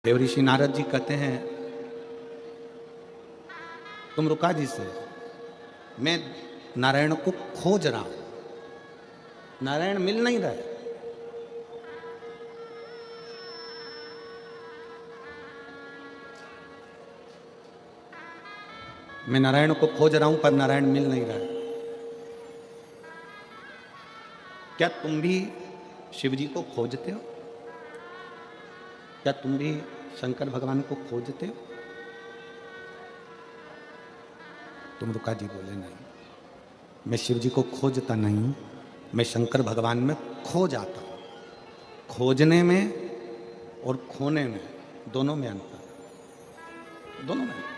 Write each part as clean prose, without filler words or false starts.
देवऋषि नारद जी कहते हैं तुम रुका जी से, मैं नारायण को खोज रहा हूं, नारायण मिल नहीं रहे। मैं नारायण को खोज रहा हूं पर नारायण मिल नहीं रहा है। क्या तुम भी शिव जी को खोजते हो? क्या तुम भी शंकर भगवान को खोजते हो? तुम रुका जी बोले नहीं, मैं शिव जी को खोजता नहीं हूं, मैं शंकर भगवान में खो जाता हूं। खोजने में और खोने में दोनों में अंतर है, दोनों में अंतर।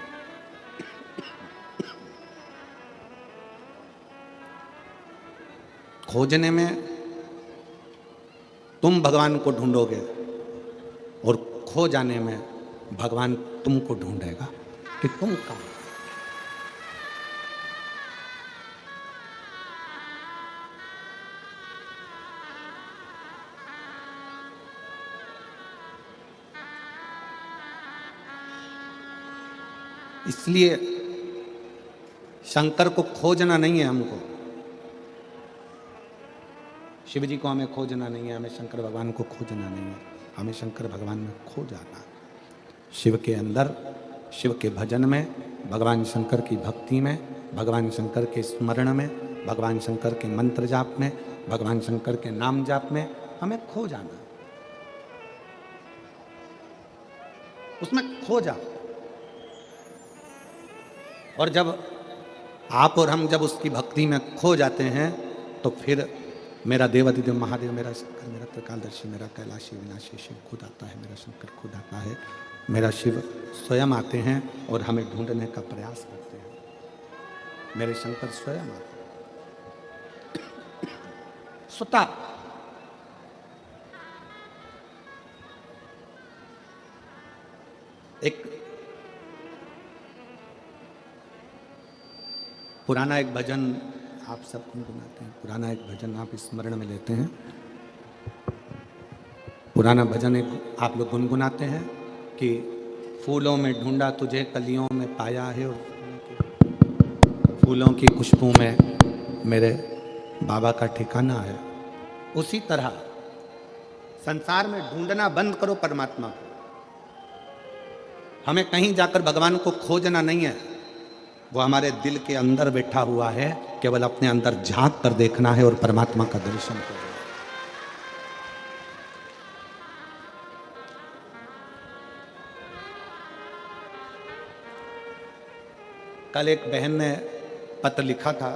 खोजने में तुम भगवान को ढूंढोगे और खो जाने में भगवान तुमको ढूंढेगा कि तुम कहां। इसलिए शंकर को खोजना नहीं है हमको, शिव जी को हमें खोजना नहीं है, हमें शंकर भगवान को खोजना नहीं है, हमें शंकर भगवान में खो जाना है। शिव के अंदर, शिव के भजन में, भगवान शंकर की भक्ति में, भगवान शंकर के स्मरण में, भगवान शंकर के मंत्र जाप में, भगवान शंकर के नाम जाप में हमें खो जाना है। उसमें खो जाओ। और जब आप और हम जब उसकी भक्ति में खो जाते हैं तो फिर मेरा देवाधिदेव महादेव, मेरा शंकर, मेरा त्रिकालदर्शी, मेरा कैलाशी विनाशी शिव खुद आता है, मेरा शंकर खुद आता है, मेरा शिव स्वयं आते हैं और हमें ढूंढने का प्रयास करते हैं। मेरे शंकर स्वयं आते हैं। सुता एक पुराना एक भजन आप सब गुनगुनाते हैं, पुराना एक भजन आप स्मरण में लेते हैं, पुराना भजन एक आप लोग गुनगुनाते हैं कि फूलों में ढूंढा तुझे कलियों में पाया है, और फूलों की खुशबू में मेरे बाबा का ठिकाना है। उसी तरह संसार में ढूंढना बंद करो परमात्मा को। हमें कहीं जाकर भगवान को खोजना नहीं है, वो हमारे दिल के अंदर बैठा हुआ है, केवल अपने अंदर झांक कर देखना है और परमात्मा का दर्शन करना है। कल एक बहन ने पत्र लिखा था,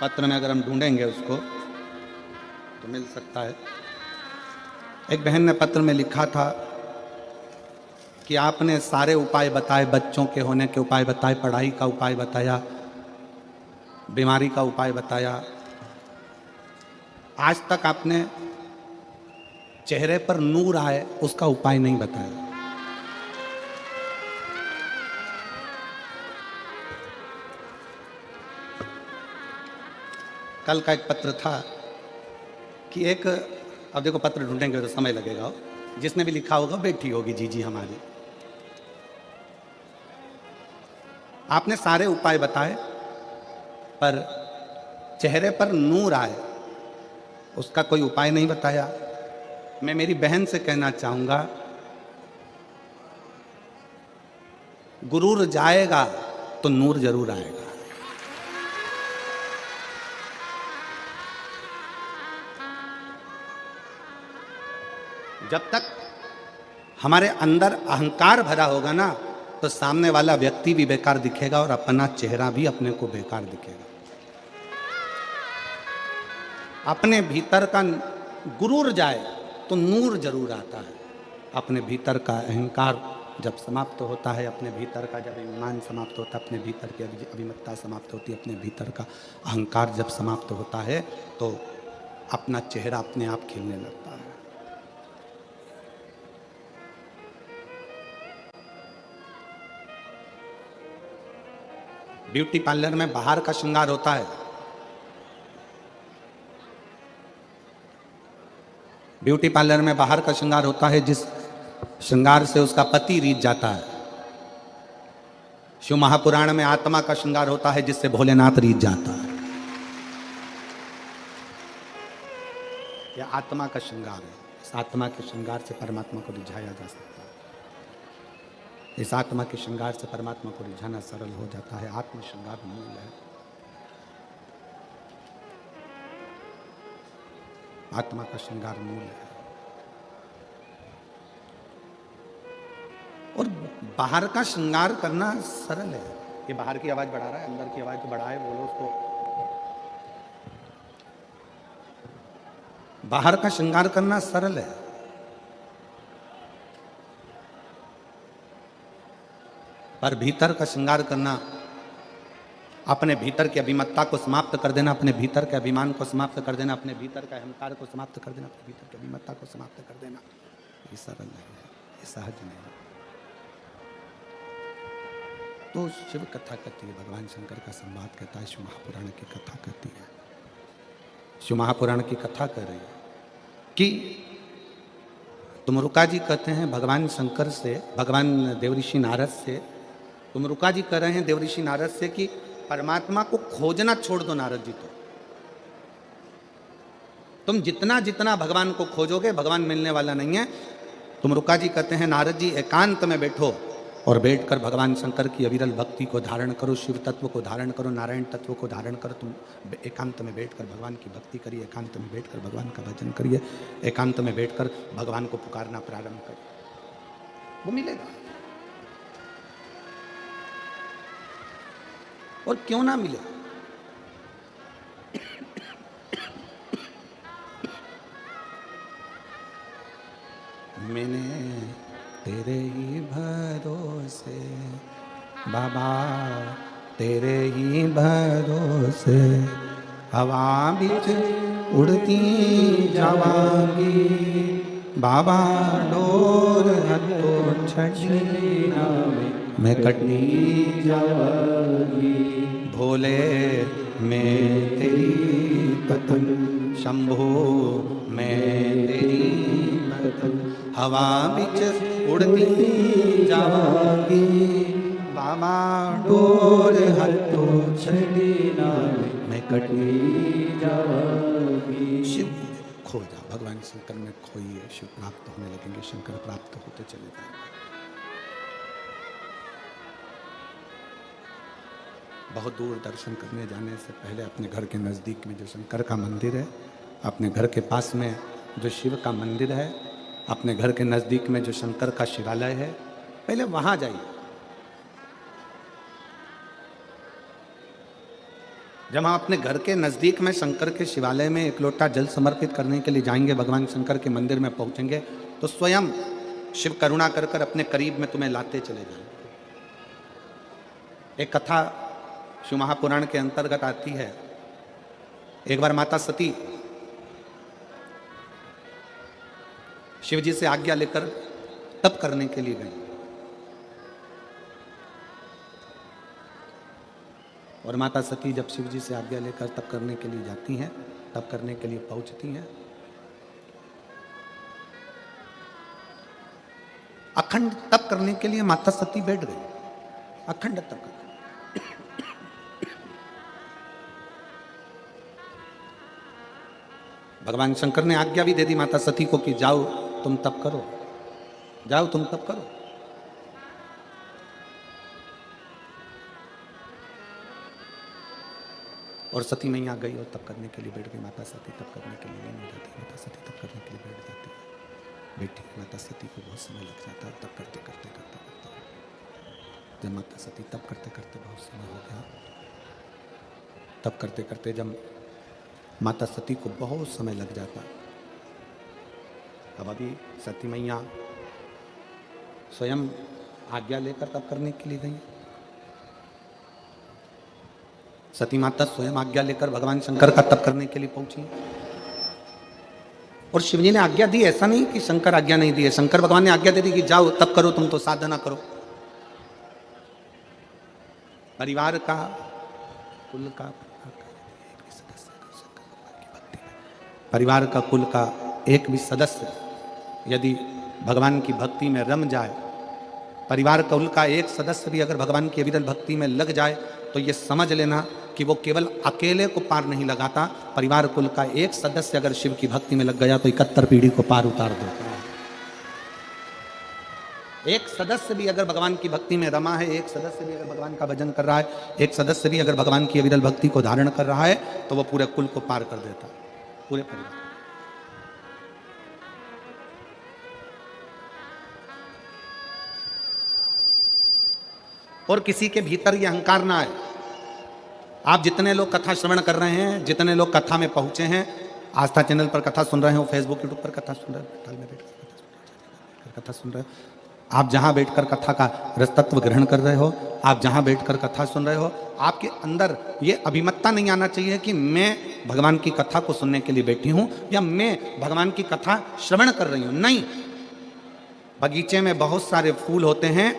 पत्र में अगर हम ढूंढेंगे उसको तो मिल सकता है। एक बहन ने पत्र में लिखा था कि आपने सारे उपाय बताए, बच्चों के होने के उपाय बताए, पढ़ाई का उपाय बताया, बीमारी का उपाय बताया, आज तक आपने चेहरे पर नूर आए उसका उपाय नहीं बताया। कल का एक पत्र था कि एक, अब देखो पत्र ढूंढेंगे तो समय लगेगा, जिसने भी लिखा होगा बेटी होगी जी हमारी। आपने सारे उपाय बताए पर चेहरे पर नूर आए उसका कोई उपाय नहीं बताया। मैं मेरी बहन से कहना चाहूंगा, गुरूर जाएगा तो नूर जरूर आएगा। जब तक हमारे अंदर अहंकार भरा होगा ना तो सामने वाला व्यक्ति भी बेकार दिखेगा और अपना चेहरा भी अपने को बेकार दिखेगा। अपने भीतर का गुरूर जाए तो नूर जरूर आता है। अपने भीतर का अहंकार जब समाप्त होता है, अपने भीतर का जब ईमान समाप्त होता है, अपने भीतर की अभिमत्ता समाप्त होती है, अपने भीतर का अहंकार जब समाप्त होता है तो अपना चेहरा अपने आप खिलने लगता है। ब्यूटी पार्लर में बाहर का श्रृंगार होता है, ब्यूटी पार्लर में बाहर का श्रृंगार होता है जिस श्रृंगार से उसका पति रीझ जाता है। शिव महापुराण में आत्मा का श्रृंगार होता है जिससे भोलेनाथ रीझ जाता है। यह आत्मा का श्रृंगार है। इस आत्मा के श्रृंगार से परमात्मा को रिझाया जा सकता है। इस आत्मा के श्रृंगार से परमात्मा को रिझाना सरल हो जाता है। आत्म श्रृंगार मूल है। आत्मा का श्रृंगार मूल है। और बाहर का श्रृंगार करना सरल है। ये बाहर की आवाज बढ़ा रहा है, अंदर की आवाज तो बढ़ाए, बोलो उसको। बाहर का श्रृंगार करना सरल है, पर भीतर का श्रृंगार करना, अपने भीतर की अभिमत्ता को समाप्त कर देना, अपने भीतर के अभिमान को समाप्त कर देना, अपने भीतर का अहंकार को समाप्त कर देना, अपने भीतर की अभिमत्ता को समाप्त कर देना, ये सरल नहीं है, ये सहज नहीं है। तो शिव कथा कहती है, भगवान शंकर का संवाद कहता है, शिव महापुराण की कथा कहती है। शिव महापुराण की कथा कह रही है कि तुम रुका जी कहते हैं भगवान शंकर से, भगवान देवऋषि नारद से, तुम रुका जी कह रहे हैं देवऋषि नारद से कि परमात्मा को खोजना छोड़ दो नारद जी। तो तुम जितना जितना भगवान को खोजोगे भगवान मिलने वाला नहीं है। तुम रुका जी कहते हैं नारद जी एकांत में बैठो और बैठकर भगवान शंकर की अविरल भक्ति को धारण करो, शिव तत्व को धारण करो, नारायण तत्व को धारण करो। तुम एकांत में बैठकर भगवान की भक्ति करिए, एकांत में बैठकर भगवान का भजन करिए, एकांत में बैठकर भगवान को पुकारना प्रारंभ करिए, वो मिलेगा। और क्यों ना मिले? मैंने तेरे ही भरोसे बाबा, तेरे ही भरोसे हवा बिच उड़ती जावांगी बाबा, डोर हथों छड़ी मैं कटी जावांगी। भोले मैं तेरी पतंग, शंभो मैं तेरी पतंग, हवा बिच उड़ती जावांगी बाबा, डोर हथों छड़ी मैं कटी जावांगी। शिव खो जा, भगवान शंकर में खोइए, शिव प्राप्त होने लगेंगे, शंकर प्राप्त होते चले जाएंगे। बहुत दूर दर्शन करने जाने से पहले अपने घर के नज़दीक में जो शंकर का मंदिर है, अपने घर के पास में जो शिव का मंदिर है, अपने घर के नज़दीक में जो शंकर का शिवालय है, पहले वहाँ जाइए। जब हम अपने घर के नज़दीक में शंकर के शिवालय में एक लोटा जल समर्पित करने के लिए जाएंगे, भगवान शंकर के मंदिर में पहुँचेंगे, तो स्वयं शिव करुणा कर कर अपने करीब में तुम्हें लाते चले जाएंगे। एक कथा शिव महापुराण के अंतर्गत आती है। एक बार माता सती शिव जी से आज्ञा लेकर तप करने के लिए गई, और माता सती जब शिव जी से आज्ञा लेकर तप करने के लिए जाती हैं, तप करने के लिए पहुंचती हैं, अखंड तप करने के लिए माता सती बैठ गई, अखंड तप कर। भगवान शंकर ने आज्ञा भी दे दी माता सती को कि जाओ तुम तप करो, जाओ तुम तप करो। और सती मैया गई और तप करने के लिए बैठ गई। माता सती तप करने के लिए नहीं जाती, माता सती तप करने के लिए बैठ जाती है। बैठी माता सती को बहुत समय लग जाता है तप करते करते करते करते। जब माता सती तप करते करते बहुत समय हो गया, तप करते करते जब माता सती को बहुत समय लग जाता, अब अभी सती मैया स्वयं आज्ञा लेकर तप करने के लिए गई। सती माता स्वयं आज्ञा लेकर भगवान शंकर का तप करने के लिए पहुंची। और शिवजी ने आज्ञा दी, ऐसा नहीं कि शंकर आज्ञा नहीं दी है। शंकर भगवान ने आज्ञा दे दी कि जाओ तप करो, तुम तो साधना करो। परिवार का, कुल का, परिवार का, कुल का एक भी सदस्य यदि भगवान की भक्ति में रम जाए, परिवार कुल का एक सदस्य भी अगर भगवान की अविरल भक्ति में लग जाए, तो ये समझ लेना कि वो केवल अकेले को पार नहीं लगाता, परिवार कुल का एक सदस्य अगर शिव की भक्ति में लग गया तो 71 पीढ़ी को पार उतार देता है। एक सदस्य भी अगर भगवान की भक्ति में रमा है, एक सदस्य भी अगर भगवान का भजन कर रहा है, एक सदस्य भी अगर भगवान की अविरल भक्ति को धारण कर रहा है, तो वो पूरे कुल को पार कर देता है, पूरे परिवार। और किसी के भीतर ये अहंकार ना आए। आप जितने लोग कथा श्रवण कर रहे हैं, जितने लोग कथा में पहुंचे हैं, आस्था चैनल पर कथा सुन रहे हो, फेसबुक यूट्यूब पर कथा सुन रहे हो, कथा सुन रहे हो, आप जहां बैठकर कथा का रसतत्व ग्रहण कर रहे हो, आप जहां बैठकर कथा सुन रहे हो, आपके अंदर ये अभिमतता नहीं आना चाहिए कि मैं भगवान की कथा को सुनने के लिए बैठी हूं या मैं भगवान की कथा श्रवण कर रही हूं। नहीं, बगीचे में बहुत सारे फूल होते हैं,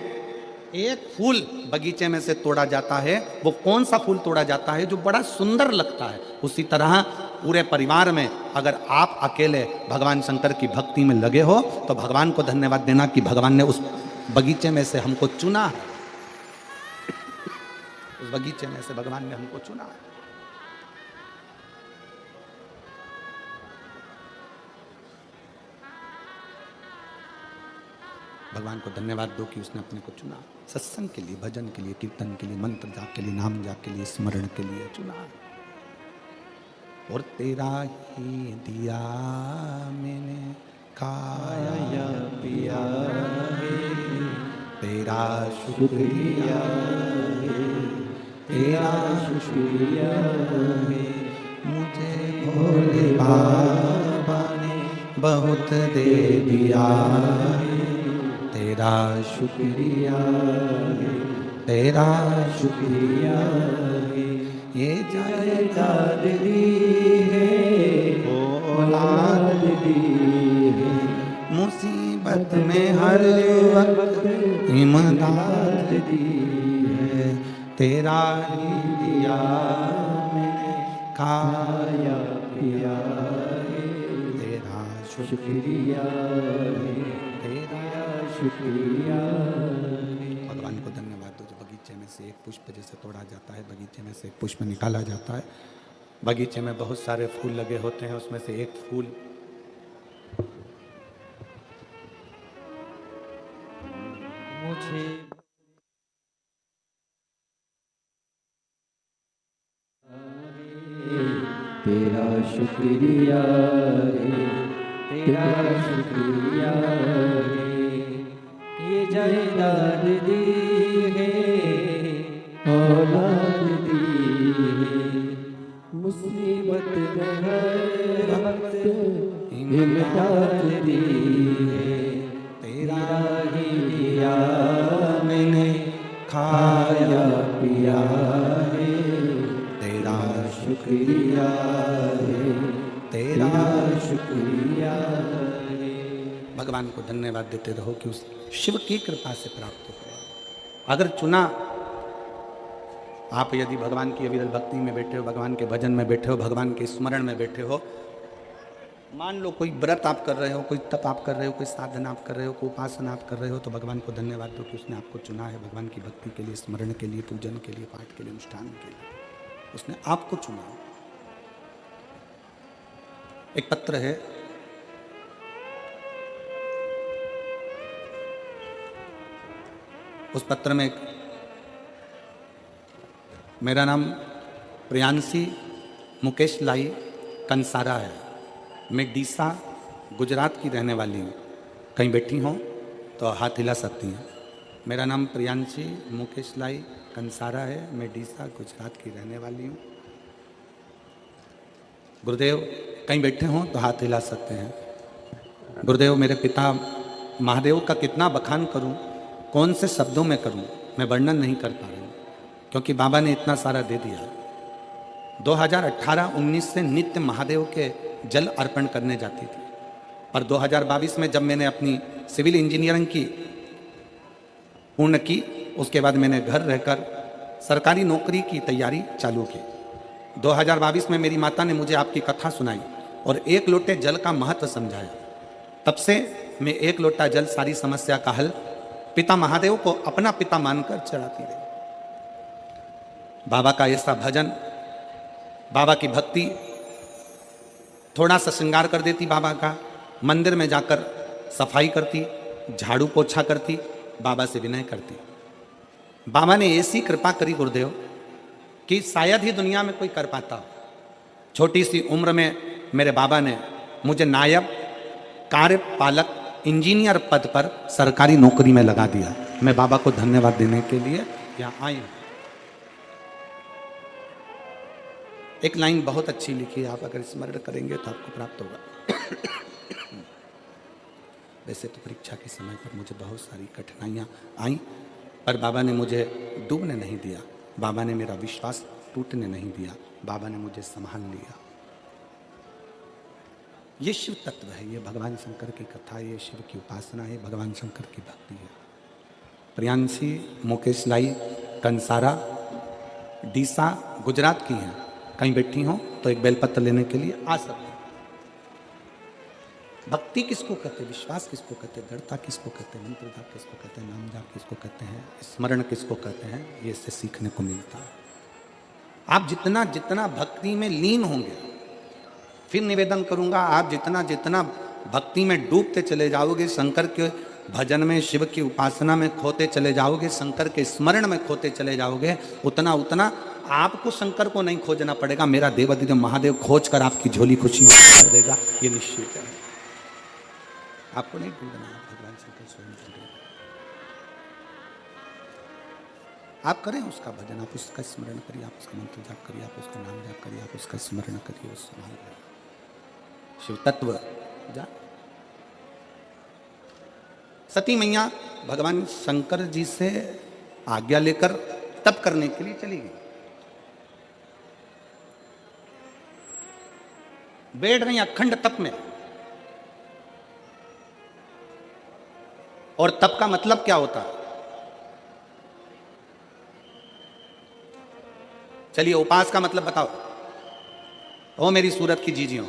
एक फूल बगीचे में से तोड़ा जाता है, वो कौन सा फूल तोड़ा जाता है? जो बड़ा सुंदर लगता है। उसी तरह पूरे परिवार में अगर आप अकेले भगवान शंकर की भक्ति में लगे हो, तो भगवान को धन्यवाद देना कि भगवान ने उस बगीचे में से हमको चुना है, उस बगीचे में से भगवान ने हमको चुना है। भगवान को धन्यवाद दो कि उसने अपने को चुना, सत्संग के लिए, भजन के लिए, कीर्तन के लिए, मंत्र जाप के लिए, नाम जाप के लिए, स्मरण के लिए चुना। और तेरा ही दिया मैंने खाया पिया है, तेरा शुक्रिया है, तेरा शुक्रिया है, मुझे भोले बाबा ने बहुत दे दिया, तेरा शुक्रिया है, तेरा शुक्रिया है, ये जायदाद दी है, औलाद दी है, मुसीबत में हर वक्त इमदाद दी है, तेरा ही दिया मैंने खाया पिया है, तेरा शुक्रिया है, शुक्रिया। भगवान को धन्यवाद दो। जो बगीचे में से एक पुष्प जैसे तोड़ा जाता है, बगीचे में से एक पुष्प निकाला जाता है, बगीचे में बहुत सारे फूल लगे होते हैं, उसमें से एक फूल मुझे तेरा शुक्रिया है, तेरा शुक्रिया है, ये जायदाद दी है, औलाद दी है, मुसीबत में हर वक्त इमदाद दी है, तेरा ही दिया मैंने खाया पिया है, तेरा शुक्रिया है, तेरा शुक्रिया है। भगवान को धन्यवाद देते रहो कि उस शिव की कृपा से प्राप्त हो। अगर चुना, आप यदि भगवान की अविरल भक्ति में बैठे हो, भगवान के भजन में बैठे हो, भगवान के स्मरण में बैठे हो, मान लो कोई व्रत आप कर रहे हो, कोई तप आप कर रहे हो, कोई साधना आप कर रहे हो, कोई उपासना आप कर रहे हो, तो भगवान को धन्यवाद दो कि उसने आपको चुना है भगवान की भक्ति के लिए, स्मरण के लिए, पूजन के लिए, पाठ के लिए, अनुष्ठान के लिए, उसने आपको चुना। एक पत्र है, उस पत्र में मेरा नाम प्रियांशी मुकेश लाई कंसारा है, मैं डीसा गुजरात की रहने वाली हूँ। कहीं बैठी हों तो हाथ हिला सकती हैं। मेरा नाम प्रियांशी मुकेश लाई कंसारा है, मैं डीसा गुजरात की रहने वाली हूँ। गुरुदेव कहीं बैठे हों तो हाथ हिला सकते हैं। गुरुदेव मेरे पिता महादेव का कितना बखान करूं, कौन से शब्दों में करूं, मैं वर्णन नहीं कर पा रही हूं, क्योंकि बाबा ने इतना सारा दे दिया। 2018-19 से नित्य महादेव के जल अर्पण करने जाती थी, और 2022 में जब मैंने अपनी सिविल इंजीनियरिंग की पूर्ण की, उसके बाद मैंने घर रहकर सरकारी नौकरी की तैयारी चालू की। 2022 में मेरी माता ने मुझे आपकी कथा सुनाई, और एक लोटे जल का महत्व समझाया। तब से मैं एक लोटा जल सारी समस्या का हल पिता महादेव को अपना पिता मानकर चढ़ाती रही। बाबा का ऐसा भजन, बाबा की भक्ति, थोड़ा सा श्रृंगार कर देती बाबा का, मंदिर में जाकर सफाई करती, झाड़ू पोछा करती, बाबा से विनय करती। बाबा ने ऐसी कृपा करी गुरुदेव कि शायद ही दुनिया में कोई कर पाता हो। छोटी सी उम्र में मेरे बाबा ने मुझे नायब कार्यपालक इंजीनियर पद पर सरकारी नौकरी में लगा दिया। मैं बाबा को धन्यवाद देने के लिए यहाँ आई हूँ। एक लाइन बहुत अच्छी लिखी है, आप अगर स्मरण करेंगे तो आपको प्राप्त होगा। वैसे तो परीक्षा के समय पर मुझे बहुत सारी कठिनाइयाँ आई, पर बाबा ने मुझे डूबने नहीं दिया, बाबा ने मेरा विश्वास टूटने नहीं दिया, बाबा ने मुझे संभाल लिया। ये शिव तत्व है, ये भगवान शंकर की कथा, ये शिव की उपासना है, भगवान शंकर की भक्ति है। प्रियांशी मुकेश लाई कंसारा डीसा गुजरात की हैं, कहीं बैठी हो तो एक बेलपत्र लेने के लिए आ सकते हैं। भक्ति किसको कहते हैं, विश्वास किसको कहते हैं, दृढ़ता किसको कहते हैं, मंत्र जाप किसको कहते हैं, नाम जाप किसको कहते हैं, स्मरण किसको कहते हैं, ये इससे सीखने को मिलता है। आप जितना जितना भक्ति में लीन होंगे, फिर निवेदन करूंगा, आप जितना जितना भक्ति में डूबते चले जाओगे, शंकर के भजन में, शिव की उपासना में खोते चले जाओगे, शंकर के स्मरण में खोते चले जाओगे, उतना उतना आपको शंकर को नहीं खोजना पड़ेगा, मेरा देवाधिदेव महादेव खोज कर आपकी झोली खुशी कर देगा, ये निश्चित है। आपको नहीं ढूंढना, भगवान शंकर स्वयं ढूंढेगा। आप करें उसका भजन, आप उसका स्मरण करिए, आप उसका मंत्र जाप करिए, आप उसका नाम जाप करिए, आप उसका स्मरण करिए, उस शिव तत्व जा। सती मैया भगवान शंकर जी से आज्ञा लेकर तप करने के लिए चली गई। बैठ रही अखंड तप में। और तप का मतलब क्या होता है? चलिए उपास का मतलब बताओ। ओ मेरी सूरत की जीजियों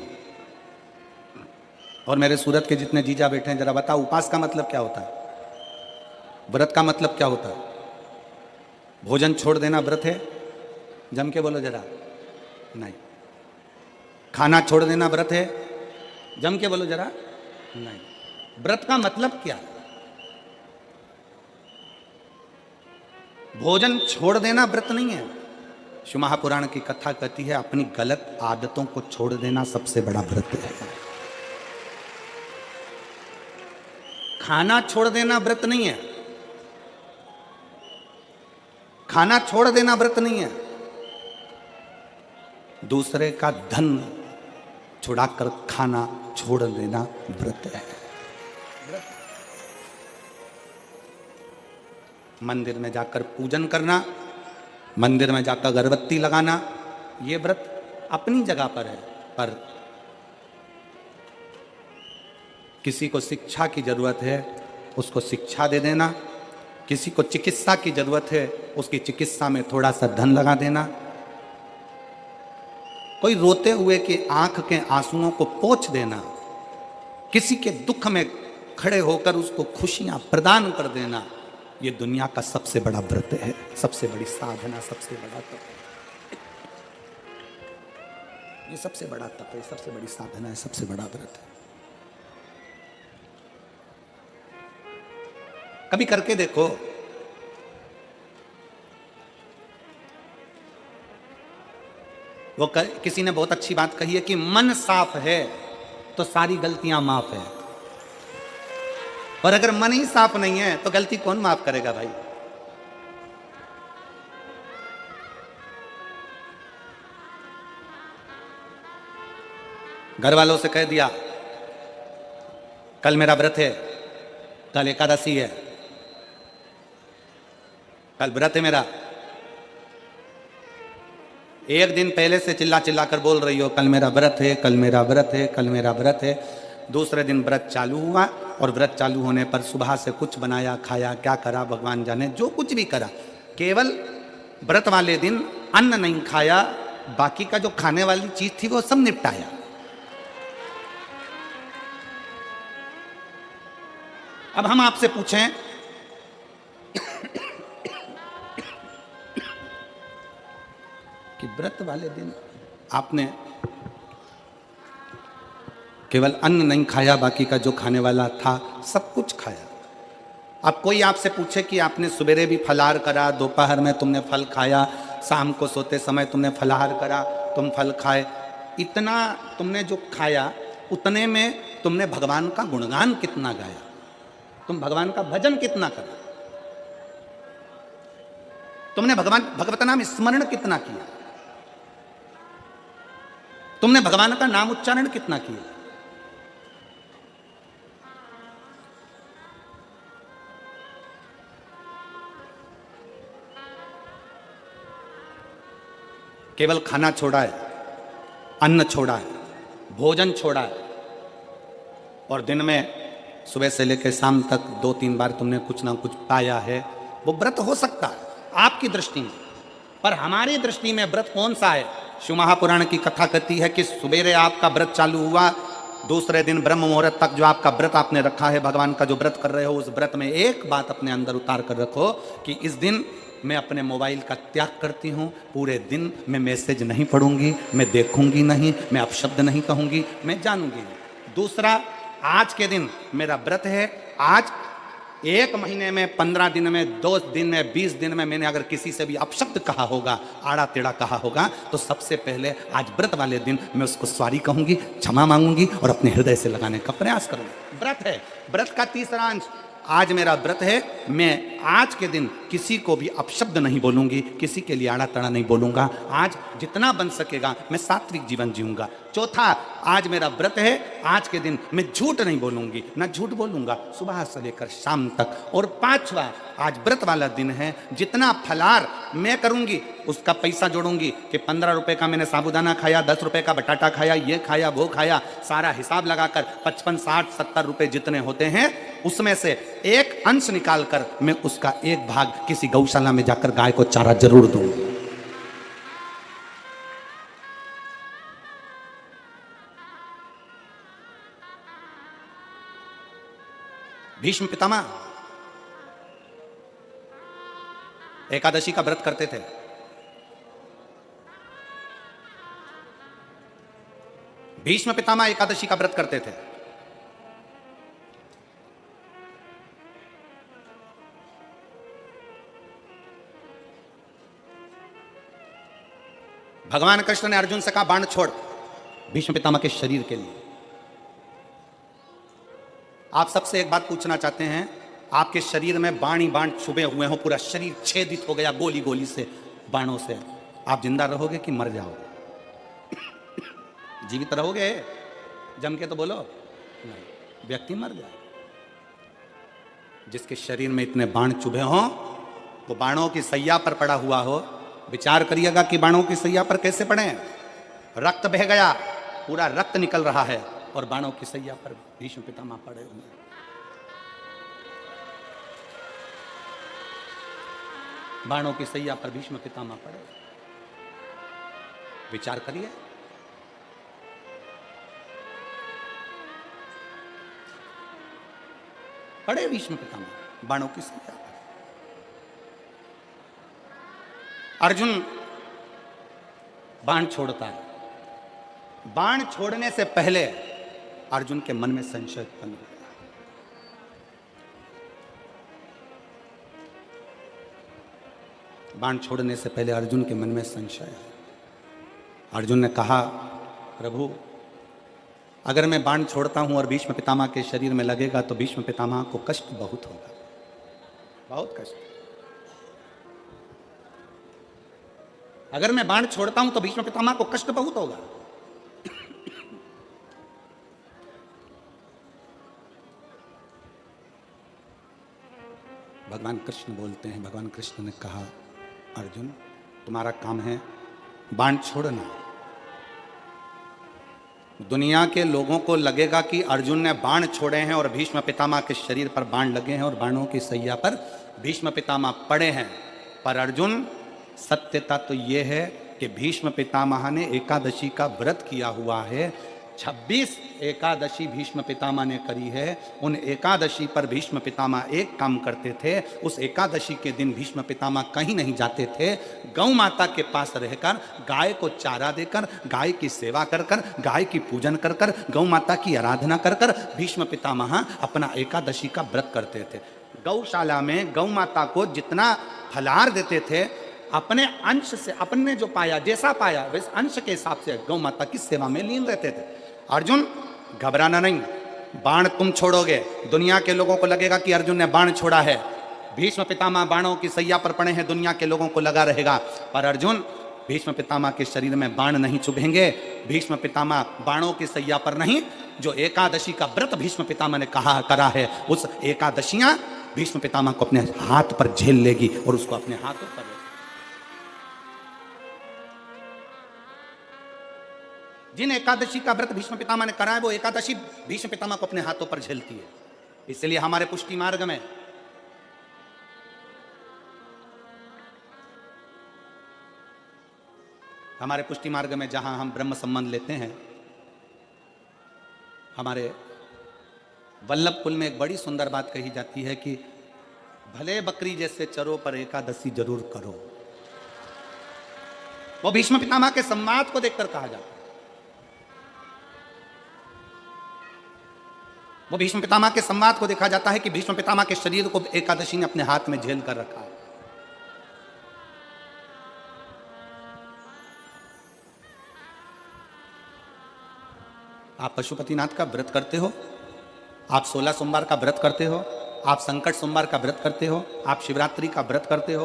और मेरे सूरत के जितने जीजा बैठे हैं, जरा बताओ उपास का मतलब क्या होता है? व्रत का मतलब क्या होता है? भोजन छोड़ देना व्रत है? जम के बोलो जरा। नहीं। खाना छोड़ देना व्रत है? जम के बोलो जरा। नहीं। व्रत का मतलब क्या है? भोजन छोड़ देना व्रत नहीं है। शिव महापुराण की कथा कहती है अपनी गलत आदतों को छोड़ देना सबसे बड़ा व्रत है। खाना छोड़ देना व्रत नहीं है। खाना छोड़ देना व्रत नहीं है। दूसरे का धन छुड़ाकर खाना छोड़ देना व्रत है। मंदिर में जाकर पूजन करना, मंदिर में जाकर अगरबत्ती लगाना, ये व्रत अपनी जगह पर है। पर किसी को शिक्षा की जरूरत है, उसको शिक्षा दे देना। किसी को चिकित्सा की जरूरत है, उसकी चिकित्सा में थोड़ा सा धन लगा देना। कोई रोते हुए की आंख के आंसुओं को पोंछ देना। किसी के दुख में खड़े होकर उसको खुशियां प्रदान कर देना, ये दुनिया का सबसे बड़ा व्रत है, सबसे बड़ी साधना, सबसे बड़ा तप। ये सबसे बड़ा तप है, सबसे बड़ी साधना है, सबसे बड़ा व्रत है। कभी करके देखो। वो किसी ने बहुत अच्छी बात कही है कि मन साफ है तो सारी गलतियां माफ है, और अगर मन ही साफ नहीं है तो गलती कौन माफ करेगा भाई? घर वालों से कह दिया कल मेरा व्रत है, कल एकादशी है, कल व्रत है मेरा। एक दिन पहले से चिल्ला चिल्ला कर बोल रही हो कल मेरा व्रत है, कल मेरा व्रत है, कल मेरा व्रत है। दूसरे दिन व्रत चालू हुआ और व्रत चालू होने पर सुबह से कुछ बनाया खाया, क्या करा भगवान जाने, जो कुछ भी करा, केवल व्रत वाले दिन अन्न नहीं खाया, बाकी का जो खाने वाली चीज थी वो सब निपटाया। अब हम आपसे पूछें कि व्रत वाले दिन आपने केवल अन्न नहीं खाया, बाकी का जो खाने वाला था सब कुछ खाया। अब कोई आपसे पूछे कि आपने सवेरे भी फलाहार करा, दोपहर में तुमने फल खाया, शाम को सोते समय तुमने फलाहार करा, तुम फल खाए, इतना तुमने जो खाया उतने में तुमने भगवान का गुणगान कितना गाया, तुम भगवान का भजन कितना करा, तुमने भगवत नाम स्मरण कितना किया, तुमने भगवान का नाम उच्चारण कितना किया। केवल खाना छोड़ा है, अन्न छोड़ा है, भोजन छोड़ा है, और दिन में सुबह से लेकर शाम तक 2-3 बार तुमने कुछ ना कुछ पाया है, वो व्रत हो सकता है आपकी दृष्टि में, पर हमारी दृष्टि में व्रत कौन सा है। शिव महापुराण की कथा कहती है कि सुबेरे आपका व्रत चालू हुआ, दूसरे दिन ब्रह्म मुहूर्त तक जो आपका व्रत आपने रखा है, भगवान का जो व्रत कर रहे हो, उस व्रत में एक बात अपने अंदर उतार कर रखो कि इस दिन मैं अपने मोबाइल का त्याग करती हूँ, पूरे दिन मैं मैसेज नहीं पढ़ूंगी, मैं देखूंगी नहीं, मैं अपशब्द नहीं कहूंगी, मैं जानूंगी नहीं। दूसरा, आज के दिन मेरा व्रत है, आज 1 महीने में, 15 दिन में, 2 दिन में, 20 दिन में मैंने अगर किसी से भी अपशब्द कहा होगा, आड़ा टेढ़ा कहा होगा, तो सबसे पहले आज व्रत वाले दिन मैं उसको सॉरी कहूंगी, क्षमा मांगूंगी और अपने हृदय से लगाने का प्रयास करूंगी। व्रत है। व्रत का तीसरा अंश, आज मेरा व्रत है, मैं आज के दिन किसी को भी अपशब्द नहीं बोलूंगी, किसी के लिए आड़ा तड़ा नहीं बोलूंगा, आज जितना बन सकेगा मैं सात्विक जीवन जीऊंगा। चौथा, आज मेरा व्रत है, आज के दिन मैं झूठ नहीं बोलूंगी, ना झूठ बोलूंगा सुबह से लेकर शाम तक। और पांचवा, आज व्रत वाला दिन है, जितना फलाहार मैं करूंगी उसका पैसा जोड़ूंगी कि 15 रुपए का मैंने साबुदाना खाया, 10 रुपए का बटाटा खाया, ये खाया, वो खाया, सारा हिसाब लगाकर 55, 60, 70 रुपए जितने होते हैं उसमें से एक अंश निकालकर मैं उसका एक भाग किसी गौशाला में जाकर गाय को चारा जरूर दूंगी। भीष्म पितामह एकादशी का व्रत करते थे। भीष्म पितामह एकादशी का व्रत करते थे। भगवान कृष्ण ने अर्जुन से कहा, बाण छोड़, भीष्म पितामह के शरीर के लिए। आप सबसे एक बात पूछना चाहते हैं, आपके शरीर में बाण ही बाण छुपे हुए हो, पूरा शरीर छेदित हो गया गोली गोली से, बाणों से, आप जिंदा रहोगे कि मर जाओगे? जीवित रहोगे? जम के तो बोलो नहीं, व्यक्ति मर जाए। जिसके शरीर में इतने बाण चुभे हों, वो बाणों की सैया पर पड़ा हुआ हो, विचार करिएगा कि बाणों की सैया पर कैसे पड़े। रक्त बह गया, पूरा रक्त निकल रहा है, और बाणों की सैया पर भीष्म पितामह पड़े हुए हैं। बाणों की सैया पर भीष्म पितामह पड़े। विचार करिए। पड़े भीष्म पितामह बाणों की सैया पर। अर्जुन बाण छोड़ता है। बाण छोड़ने से पहले अर्जुन के मन में संशय उत्पन्न हुआ। बाण छोड़ने से पहले अर्जुन के मन में संशय है। अर्जुन ने कहा, प्रभु अगर मैं बाण छोड़ता हूं और भीष्म पितामह के शरीर में लगेगा तो भीष्म पितामह को कष्ट बहुत होगा, बहुत कष्ट। अगर मैं बाण छोड़ता हूं तो भीष्म पितामह को कष्ट बहुत होगा। भगवान कृष्ण बोलते हैं, भगवान कृष्ण ने कहा, अर्जुन तुम्हारा काम है बाण छोड़ना। दुनिया के लोगों को लगेगा कि अर्जुन ने बाण छोड़े हैं और भीष्म पितामह के शरीर पर बाण लगे हैं और बाणों की सैया पर भीष्म पितामह पड़े हैं। पर अर्जुन, सत्यता तो यह है कि भीष्म पितामह ने एकादशी का व्रत किया हुआ है। 26 एकादशी भीष्म पितामह ने करी है। उन एकादशी पर भीष्म पितामह एक काम करते थे, उस एकादशी के दिन भीष्म पितामह कहीं नहीं जाते थे, गौ माता के पास रहकर गाय को चारा देकर, गाय की सेवा कर कर, गाय की पूजन कर कर, गौ माता की आराधना कर कर भीष्म पितामह अपना एकादशी का व्रत करते थे। गौशाला में गौ माता को जितना फलाहार देते थे, अपने अंश से, अपने जो पाया, जैसा पाया वैसे अंश के हिसाब से गौ माता की सेवा में लीन रहते थे। अर्जुन घबराना नहीं, बाण तुम छोड़ोगे, दुनिया के लोगों को लगेगा कि अर्जुन ने बाण छोड़ा है, भीष्म पितामह बाणों की सैया पर पड़े हैं, दुनिया के लोगों को लगा रहेगा, पर अर्जुन भीष्म पितामह के शरीर में बाण नहीं चुभेंगे। भीष्म पितामह बाणों की सैया पर नहीं, जो एकादशी का व्रत भीष्म पितामह ने कहा करा है, उस एकादशियां भीष्म पितामह को अपने हाथ पर झेल लेगी और उसको अपने हाथों पर। जिन एकादशी का व्रत भीष्म पितामह ने करा है, वो एकादशी भीष्म पितामह को अपने हाथों पर झेलती है। इसलिए हमारे पुष्टि मार्ग में जहां हम ब्रह्म संबंध लेते हैं, हमारे वल्लभ कुल में एक बड़ी सुंदर बात कही जाती है कि भले बकरी जैसे चरो पर एकादशी जरूर करो। वो भीष्म पितामह के संवाद को देखकर कहा जाता है। वो भीष्म पितामह के संवाद को देखा जाता है कि भीष्म पितामह के शरीर को एकादशी ने अपने हाथ में झेल कर रखा है। आप पशुपतिनाथ का व्रत करते हो, आप 16 सोमवार का व्रत करते हो, आप संकट सोमवार का व्रत करते हो, आप शिवरात्रि का व्रत करते हो,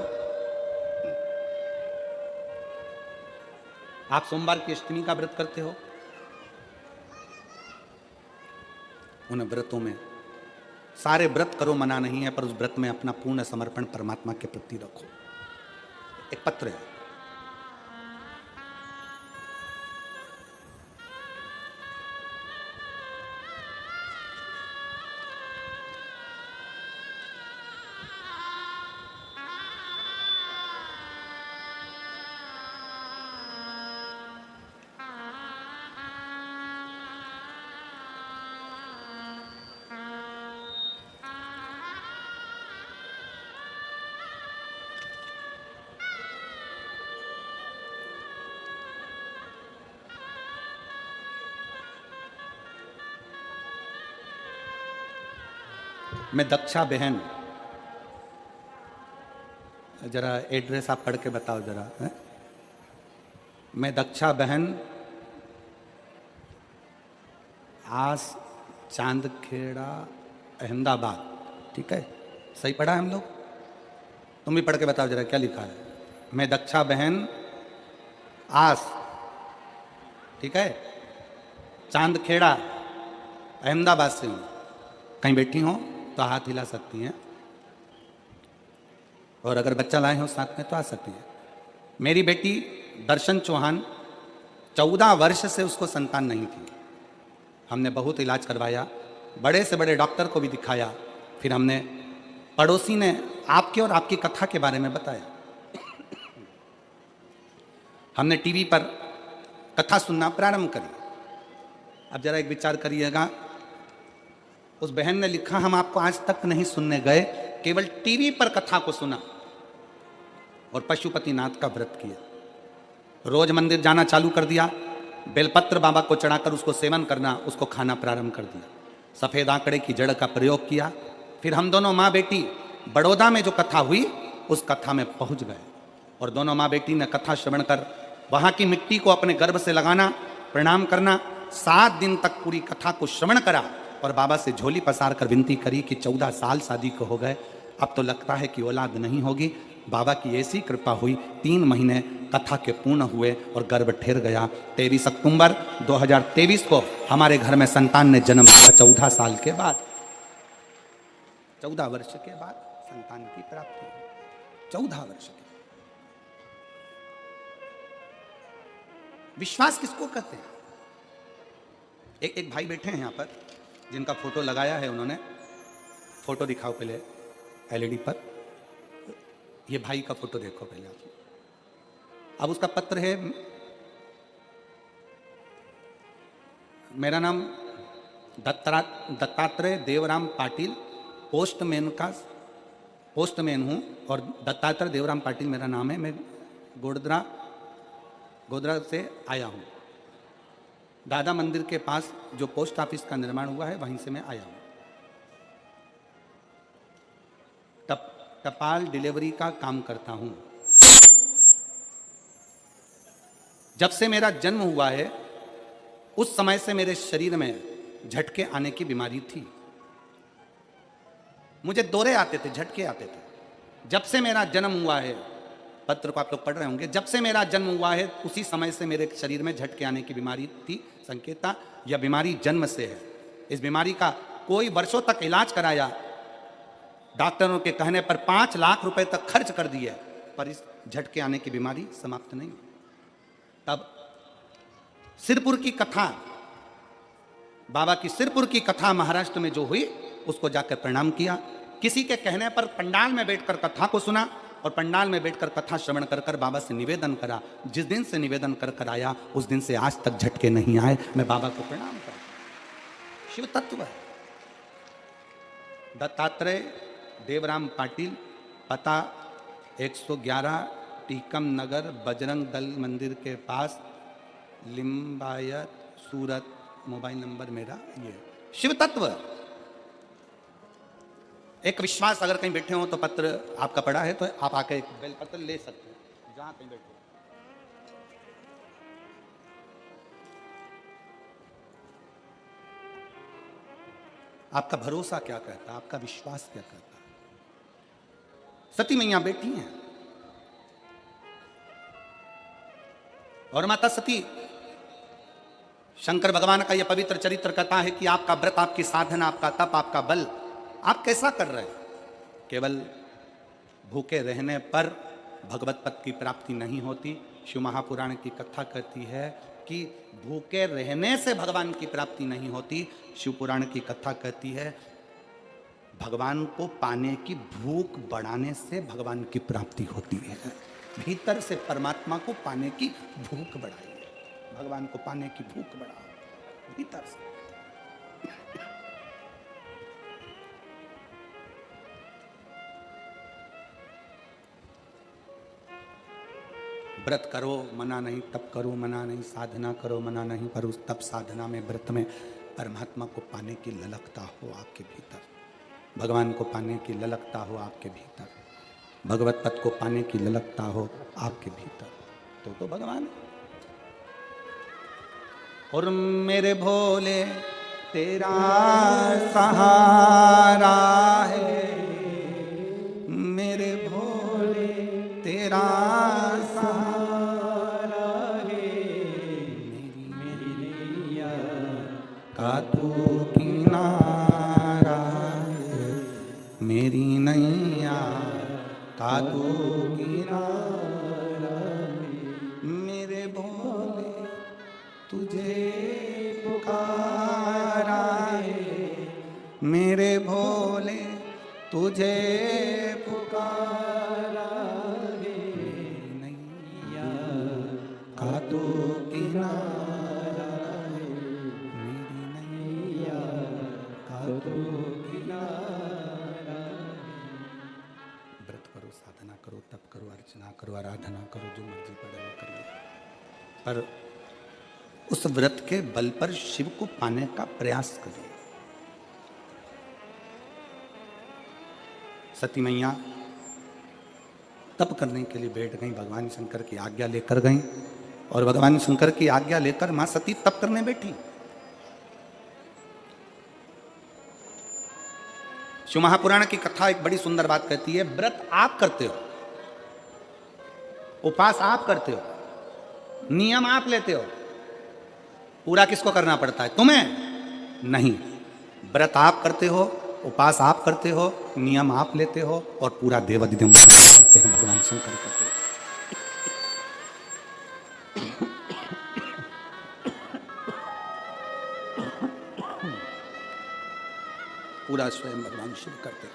आप सोमवार की अष्टमी का व्रत करते हो। उन व्रतों में सारे व्रत करो मना नहीं है, पर उस व्रत में अपना पूर्ण समर्पण परमात्मा के प्रति रखो। एक पत्र है, मैं दक्षा बहन, जरा एड्रेस आप पढ़ के बताओ जरा है? मैं दक्षा बहन, आस चांदखेड़ा अहमदाबाद, ठीक है? सही पढ़ा है हम लोग? तुम भी पढ़ के बताओ जरा क्या लिखा है। मैं दक्षा बहन आस, ठीक है, चांदखेड़ा अहमदाबाद से हूँ। कहीं बैठी हो तो हाथ हिला सकती हैं, और अगर बच्चा लाए हो साथ में तो आ सकती है। मेरी बेटी दर्शन चौहान, 14 वर्ष से उसको संतान नहीं थी। हमने बहुत इलाज करवाया, बड़े से बड़े डॉक्टर को भी दिखाया, फिर हमने, पड़ोसी ने आपके और आपकी कथा के बारे में बताया। हमने टीवी पर कथा सुनना प्रारंभ करी। अब जरा एक विचार करिएगा, उस बहन ने लिखा, हम आपको आज तक नहीं सुनने गए, केवल टीवी पर कथा को सुना और पशुपतिनाथ का व्रत किया। रोज मंदिर जाना चालू कर दिया, बेलपत्र बाबा को चढ़ाकर उसको सेवन करना, उसको खाना प्रारंभ कर दिया। सफेद आंकड़े की जड़ का प्रयोग किया। फिर हम दोनों माँ बेटी बड़ौदा में जो कथा हुई उस कथा में पहुंच गए, और दोनों माँ बेटी ने कथा श्रवण कर वहां की मिट्टी को अपने गर्भ से लगाना, प्रणाम करना, 7 दिन तक पूरी कथा को श्रवण करा और बाबा से झोली पसार कर विनती करी कि 14 साल शादी को हो गए, अब तो लगता है कि औलाद नहीं होगी। बाबा की ऐसी कृपा हुई, 3 महीने कथा के पूर्ण हुए और गर्भ ठहर गया। 23 अक्टूबर 2023 को हमारे घर में संतान ने जन्म लिया। 14 साल के बाद, 14 वर्ष के बाद संतान की प्राप्ति, 14 वर्ष के। विश्वास किसको कहते हैं? एक भाई बैठे हैं यहाँ पर, जिनका फोटो लगाया है उन्होंने। फोटो दिखाओ पहले एलईडी पर, ये भाई का फोटो देखो पहले आप। अब उसका पत्र है, मेरा नाम दत्तात्रेय देवराम पाटिल, पोस्टमैन हूँ और दत्तात्रेय देवराम पाटिल मेरा नाम है। मैं गोधरा से आया हूँ। दादा मंदिर के पास जो पोस्ट ऑफिस का निर्माण हुआ है वहीं से मैं आया हूँ। टपाल डिलीवरी का काम करता हूँ। जब से मेरा जन्म हुआ है उस समय से मेरे शरीर में झटके आने की बीमारी थी। मुझे दौरे आते थे, झटके आते थे। जब से मेरा जन्म हुआ है, पत्र को आप लोग पढ़ रहे होंगे, जब से मेरा जन्म हुआ है उसी समय से मेरे शरीर में झटके आने की बीमारी थी। संकेता यह बीमारी जन्म से है। इस बीमारी का कोई वर्षों तक इलाज कराया, डॉक्टरों के कहने पर 5 लाख रुपए तक खर्च कर दिए, पर इस झटके आने की बीमारी समाप्त नहीं। तब सिरपुर की कथा, बाबा की सिरपुर की कथा महाराष्ट्र में जो हुई उसको जाकर प्रणाम किया। किसी के कहने पर पंडाल में बैठकर कथा को सुना और पंडाल में बैठकर कथा श्रवण कर कर बाबा से निवेदन करा। जिस दिन से निवेदन कर कर आया उस दिन से आज तक झटके नहीं आए। मैं बाबा को प्रणाम करता। शिव तत्व है। दत्तात्रेय देवराम पाटिल, पता 111 टीकम नगर, बजरंग दल मंदिर के पास, लिम्बायत, सूरत। मोबाइल नंबर मेरा ये। शिव तत्व एक विश्वास। अगर कहीं बैठे हो तो पत्र आपका पड़ा है तो आप आके एक बेल पत्र ले सकते हैं जहां कहीं बैठे हो। आपका भरोसा क्या कहता है, आपका विश्वास क्या कहता है। सती मैया बैठी हैं और माता सती, शंकर भगवान का यह पवित्र चरित्र कहता है कि आपका व्रत, आपकी साधना, आपका तप, आपका बल आप कैसा कर रहे हैं। केवल भूखे रहने पर भगवत पद की प्राप्ति नहीं होती। शिव महापुराण की कथा कहती है कि भूखे रहने से भगवान की प्राप्ति नहीं होती। शिव पुराण की कथा कहती है भगवान को पाने की भूख बढ़ाने से भगवान की प्राप्ति होती है। भीतर से परमात्मा को पाने की भूख बढ़ाइए, भगवान को पाने की भूख बढ़ाओ भीतर से। व्रत करो मना नहीं, तप करो मना नहीं, साधना करो मना नहीं, पर उस तप साधना में, व्रत में परमात्मा को पाने की ललकता हो आपके भीतर, भगवान को पाने की ललकता हो आपके भीतर, भगवत पद को पाने की ललकता हो आपके भीतर, तो भगवान। और मेरे भोले तेरा सहारा है, मेरे भोले तेरा सहारा है, मेरी नैया का तू किनारा है, मेरी नैया का तू किनारा है, मेरे भोले तुझे पुकारा है, मेरे भोले तुझे पुकारा है, नैया का तू किनारा है, मेरी नैया का तू किनारा है। व्रत करो, साधना करो, तप करो, अर्चना करो, आराधना करो, जो मर्जी पड़े वो करिए, पर उस व्रत के बल पर शिव को पाने का प्रयास करिए। सती मैया तप करने के लिए बैठ गई, भगवान शंकर की आज्ञा लेकर गई और भगवान शंकर की आज्ञा लेकर मां सती तप करने बैठी। शिव महापुराण की कथा एक बड़ी सुंदर बात कहती है, व्रत आप करते हो, उपास आप करते हो, नियम आप लेते हो, पूरा किसको करना पड़ता है? तुम्हें नहीं। व्रत आप करते हो, उपास आप करते हो, नियम आप लेते हो और पूरा देवाधिदेव करते हैं, भगवान शंकर करते हैं। पूरा स्वयं भगवान शिव करते,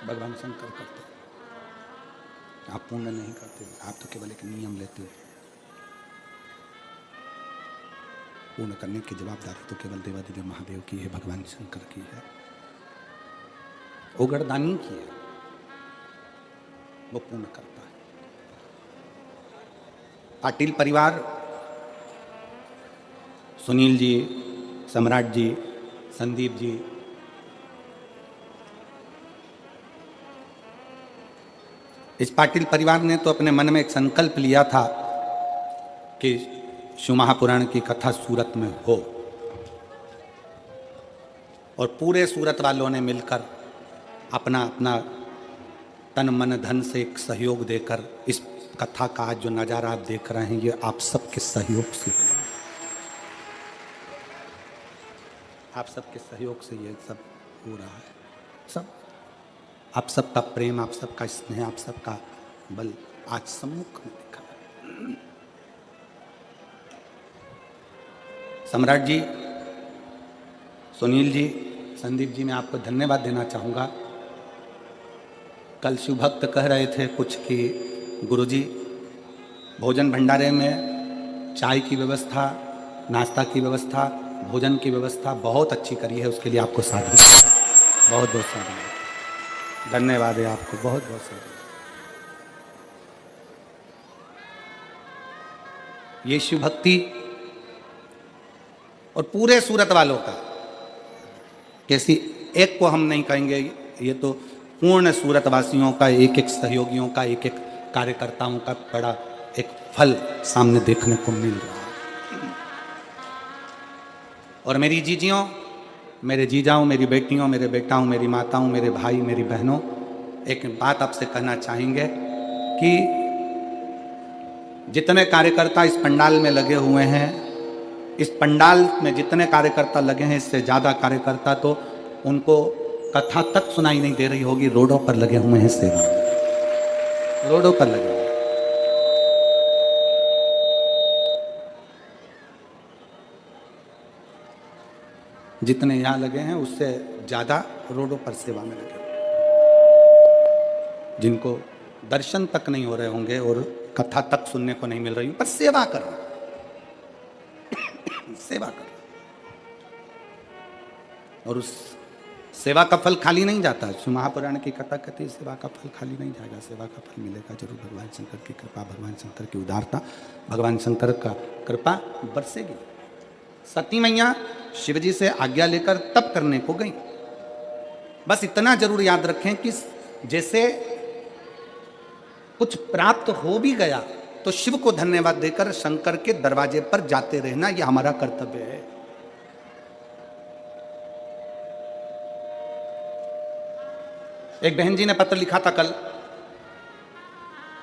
भगवान शंकर करते। आप पूर्ण नहीं करते, आप तो केवल एक नियम लेते हो। पूर्ण करने की जवाबदारी तो केवल देवादिदेव महादेव की है, भगवान शंकर की है, उगरदानी की है, वो पूर्ण करता है। पाटिल परिवार, सुनील जी, सम्राट जी, संदीप जी, इस पाटिल परिवार ने तो अपने मन में एक संकल्प लिया था कि शिव महापुराण की कथा सूरत में हो, और पूरे सूरत वालों ने मिलकर अपना अपना तन मन धन से एक सहयोग देकर इस कथा का आज जो नज़ारा आप देख रहे हैं, ये आप सबके सहयोग से हुआ है। आप सबके सहयोग से ये सब हो रहा है। सब आप सबका प्रेम, आप सबका स्नेह, आप सबका बल आज सम्मुख में दिखा है। सम्राट जी, सुनील जी, संदीप जी, मैं आपको धन्यवाद देना चाहूँगा। कल शिव भक्त कह रहे थे कुछ कि गुरुजी भोजन भंडारे में चाय की व्यवस्था, नाश्ता की व्यवस्था, भोजन की व्यवस्था बहुत अच्छी करी है, उसके लिए आपको साधु बहुत बहुत साधु धन्यवाद है आपको, बहुत बहुत साधु। ये शिव भक्ति और पूरे सूरत वालों का, कैसी एक को हम नहीं कहेंगे, ये तो पूर्ण सूरत वासियों का, एक एक सहयोगियों का, एक एक कार्यकर्ताओं का बड़ा एक फल सामने देखने को मिल रहा है। और मेरी जीजियों, मेरे जीजाओं, मेरी बेटियों, मेरे बेटाओं, मेरी माताओं, मेरे भाई, मेरी बहनों, एक बात आपसे कहना चाहेंगे कि जितने कार्यकर्ता इस पंडाल में लगे हुए हैं, इस पंडाल में जितने कार्यकर्ता लगे हैं, इससे ज़्यादा कार्यकर्ता तो उनको कथा तक सुनाई नहीं दे रही होगी, रोडों पर लगे हुए हैं सेवा, रोडों पर लगे हुए। जितने यहाँ लगे हैं उससे ज़्यादा रोडों पर सेवा में लगे, जिनको दर्शन तक नहीं हो रहे होंगे और कथा तक सुनने को नहीं मिल रही, पर सेवा कर रहे, सेवा कर, और उस सेवा का फल खाली नहीं जाता। शिव महापुराण की कथा कहती है सेवा का फल खाली नहीं जाएगा, सेवा का फल मिलेगा जरूर। भगवान शंकर की कृपा, भगवान शंकर की उदारता, भगवान शंकर का कृपा बरसेगी। सती मैया शिव जी से आज्ञा लेकर तप करने को गई। बस इतना जरूर याद रखें कि जैसे कुछ प्राप्त हो भी गया तो शिव को धन्यवाद देकर शंकर के दरवाजे पर जाते रहना, यह हमारा कर्तव्य है। एक बहन जी ने पत्र लिखा था कल,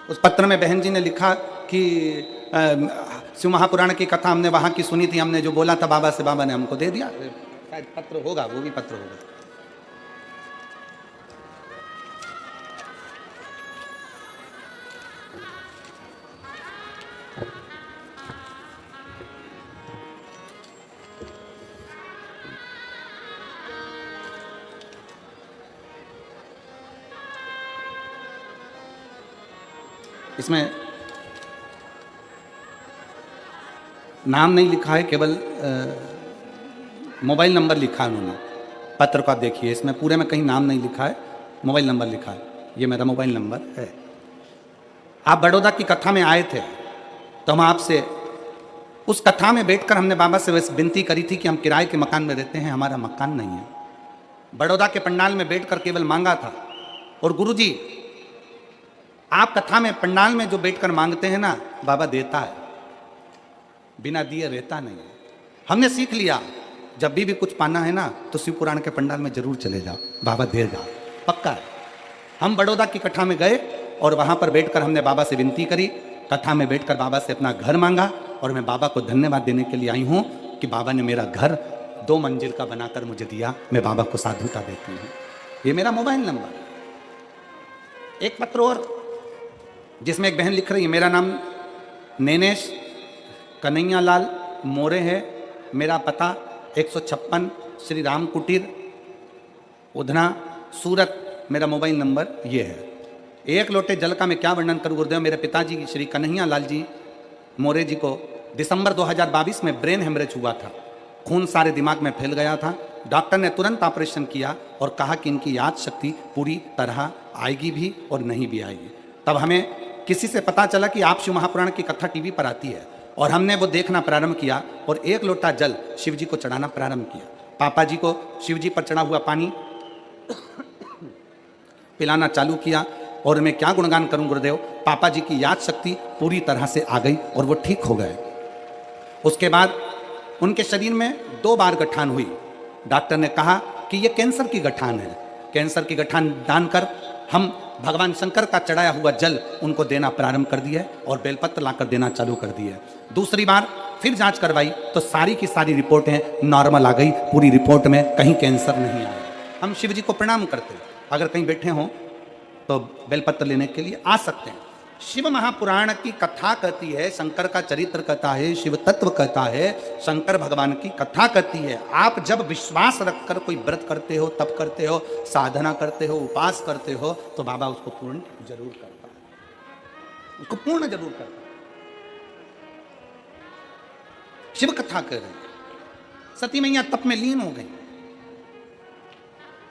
उस पत्र में बहन जी ने लिखा कि शिव महापुराण की कथा हमने वहां की सुनी थी, हमने जो बोला था बाबा से, बाबा ने हमको दे दिया। शायद पत्र होगा, वो भी पत्र होगा। इसमें नाम नहीं लिखा है, केवल मोबाइल नंबर लिखा है उन्होंने। पत्र को आप देखिए, इसमें पूरे में कहीं नाम नहीं लिखा है, मोबाइल नंबर लिखा है। ये मेरा मोबाइल नंबर है। आप बड़ौदा की कथा में आए थे तो हम आपसे उस कथा में बैठकर हमने बाबा से वैसे विनती करी थी कि हम किराए के मकान में रहते हैं, हमारा मकान नहीं है। बड़ौदा के पंडाल में बैठकर केवल मांगा था। और गुरुजी, आप कथा में पंडाल में जो बैठकर मांगते हैं ना, बाबा देता है, बिना दिए रहता नहीं है। हमने सीख लिया, जब भी कुछ पाना है ना तो शिव पुराण के पंडाल में जरूर चले जाओ, बाबा दे जाओ, पक्का है। हम बड़ौदा की कथा में गए और वहां पर बैठकर हमने बाबा से विनती करी, कथा में बैठकर बाबा से अपना घर मांगा। और मैं बाबा को धन्यवाद देने के लिए आई हूं कि बाबा ने मेरा घर 2 मंजिल का बनाकर मुझे दिया। मैं बाबा को साधुता देती हूँ। ये मेरा मोबाइल नंबर। एक पत्र और जिसमें एक बहन लिख रही है, मेरा नाम नैनेश कन्हैया लाल मोरे है, मेरा पता 156 श्री राम कुटीर उधना सूरत, मेरा मोबाइल नंबर ये है। एक लोटे जल का मैं क्या वर्णन करूं गुरुदेव। मेरे पिताजी श्री कन्हैया लाल जी मोरे जी को दिसंबर 2022 में ब्रेन हेमरेज हुआ था, खून सारे दिमाग में फैल गया था। डॉक्टर ने तुरंत ऑपरेशन किया और कहा कि इनकी याद शक्ति पूरी तरह आएगी भी और नहीं भी आएगी। तब हमें किसी से पता चला कि आप शिव महापुराण की कथा टीवी पर आती है और हमने वो देखना प्रारंभ किया और 1 लोटा जल शिव जी को चढ़ाना प्रारंभ किया। पापा जी को शिव जी पर चढ़ा हुआ पानी पिलाना चालू किया और मैं क्या गुणगान करूं गुरुदेव, पापा जी की याद शक्ति पूरी तरह से आ गई और वो ठीक हो गए। उसके बाद उनके शरीर में 2 बार गठान हुई। डॉक्टर ने कहा कि ये कैंसर की गठान है। कैंसर की गठान जानकर हम भगवान शंकर का चढ़ाया हुआ जल उनको देना प्रारंभ कर दिया और बेलपत्र लाकर देना चालू कर दिया। दूसरी बार फिर जांच करवाई तो सारी की सारी रिपोर्टें नॉर्मल आ गई, पूरी रिपोर्ट में कहीं कैंसर नहीं आया। हम शिव जी को प्रणाम करते, अगर कहीं बैठे हों तो बेलपत्र लेने के लिए आ सकते हैं। शिव महापुराण की कथा कहती है, शंकर का चरित्र कहता है, शिव तत्व कहता है, शंकर भगवान की कथा कहती है। आप जब विश्वास रखकर कोई व्रत करते हो, तप करते हो, साधना करते हो, उपास करते हो, तो बाबा उसको पूर्ण जरूर करता है, उसको पूर्ण जरूर करता है। शिव कथा कह रही है। सती मैया तप में लीन हो गई।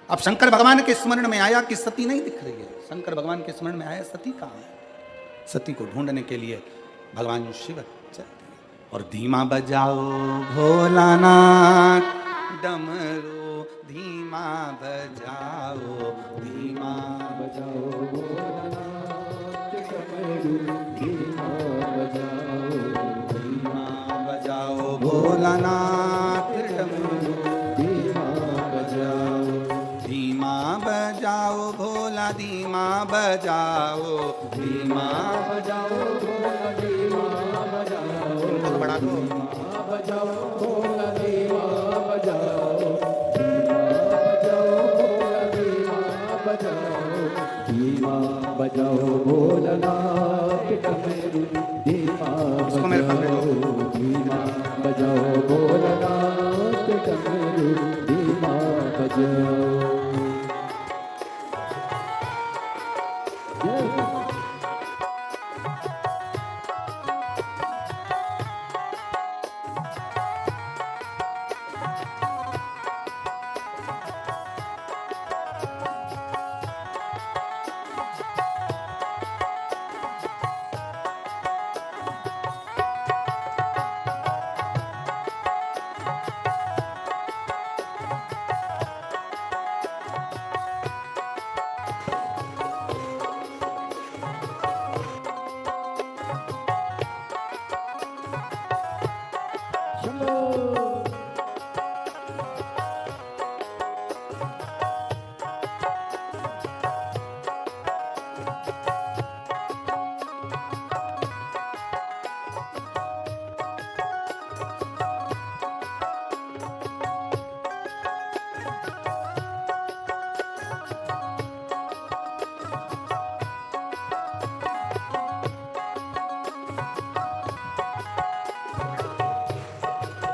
अब शंकर भगवान के स्मरण में आया कि सती नहीं दिख रही है। शंकर भगवान के स्मरण में आया सती कहाँ है। सती को ढूंढने के लिए भगवान शिव चलते हैं और धीमा बजाओ भोलानाथ डमरू, धीमा बजाओ, धीमा बजाओ भोलानाथ डमरू, धीमा बजाओ, धीमा बजाओ भोलानाथ डमरू, धीमा बजाओ, धीमा बजाओ भोला, धीमा बजाओ, धीमा बजाओ भोला, धीमा बजाओ, बड़ा दो, धीमा बजाओ भोला, धीमा बजाओ, धीमा बजाओ भोला, धीमा बजाओ, धीमा बजाओ भोला, धीमा बजाओ।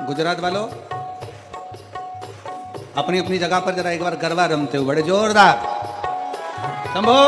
गुजरात वालों अपनी अपनी जगह पर जरा एक बार गरबा रमते हो बड़े जोरदार। शंभो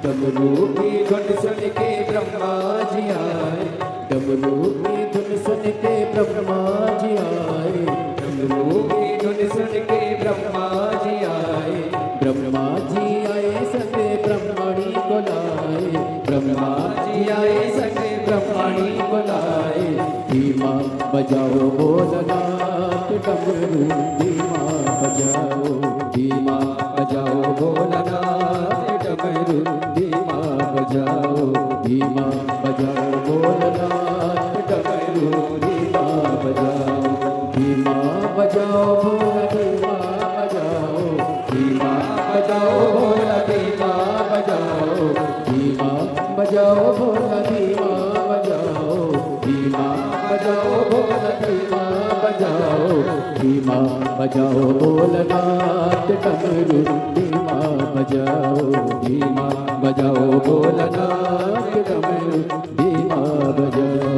डमरू की धुन सुन के ब्रह्मा जी आए, डमरू की धुन सुन के ब्रह्मा जी आए, डमरू की धुन सुन के ब्रह्मा जी आए, ब्रह्मा जी आए सके ब्रह्मणी को लाए, ब्रह्मा जी आए सके ब्रह्मणी को लाए, धीमा बजाओ भोलनाथ डमरू धीमा भोलानाथ डमरू धीमा बजाओ धीमा बजाओ भोलानाथ डमरू धीमा बजाओ भोला धीमा बजाओ धीमा बजाओ भोला धीमा बजाओ धीमा बजाओ भोला धीमा बजाओ धीमा बजाओ भोला धीमा बजाओ धीमा बजाओ भोलानाथ डमरू धीमा बजाओ धीमा बजाओ भोलानाथ डमरू धीमा बजाओ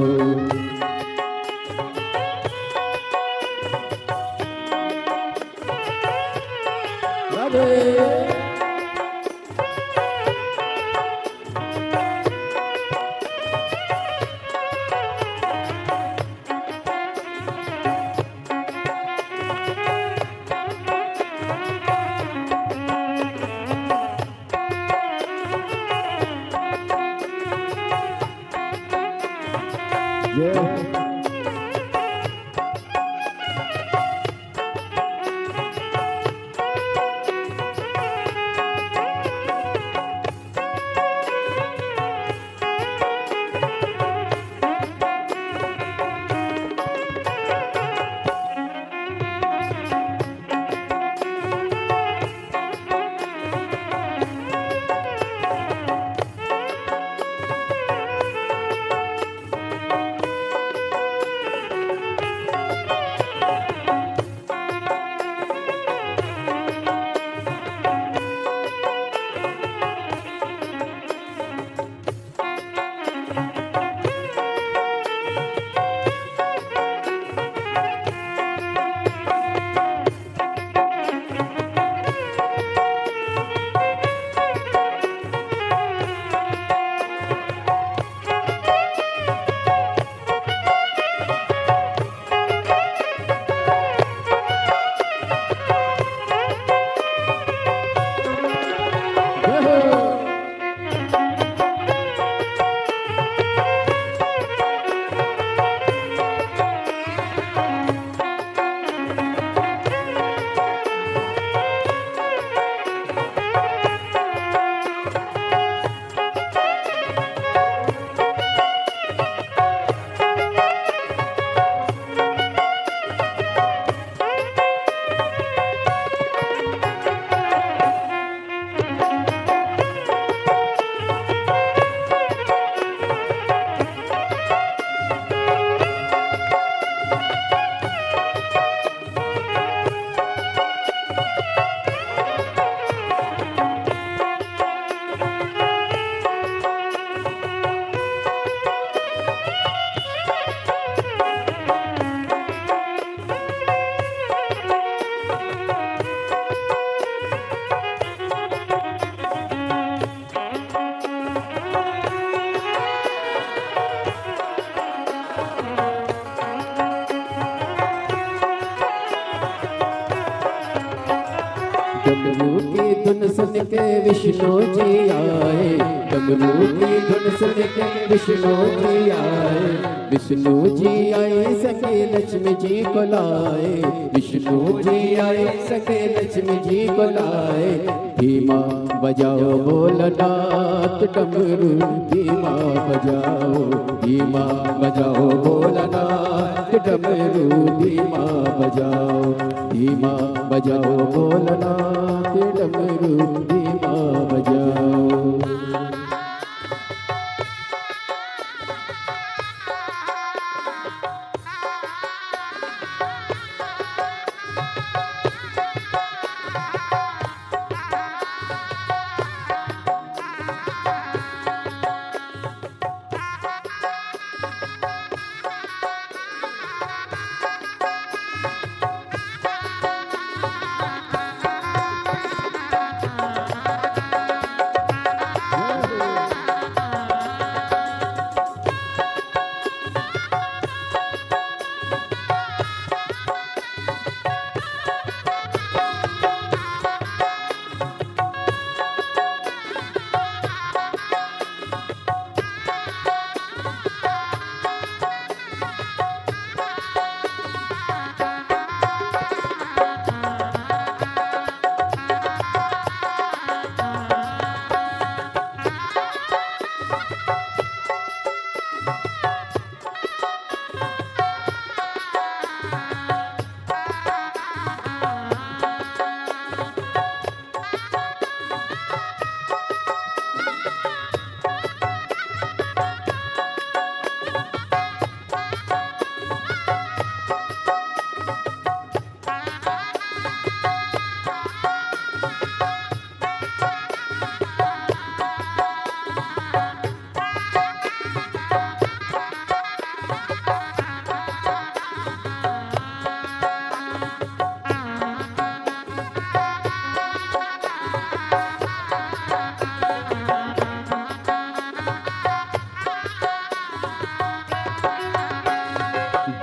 डमरू की धुन सुन के विष्णु जी आए डमरू की धुन सुन के विष्णु जी आए विष्णु जी आए सके लक्ष्मी जी को लाए विष्णु जी आए सके लक्ष्मी जी को लाए धीमा बजाओ भोलानाथ डमरू धीमा बजाओ धीमा बजाओ भोलानाथ डमरू धीमा बजाओ धीमा बजाओ भोलानाथ डमरू धीमा बजाओ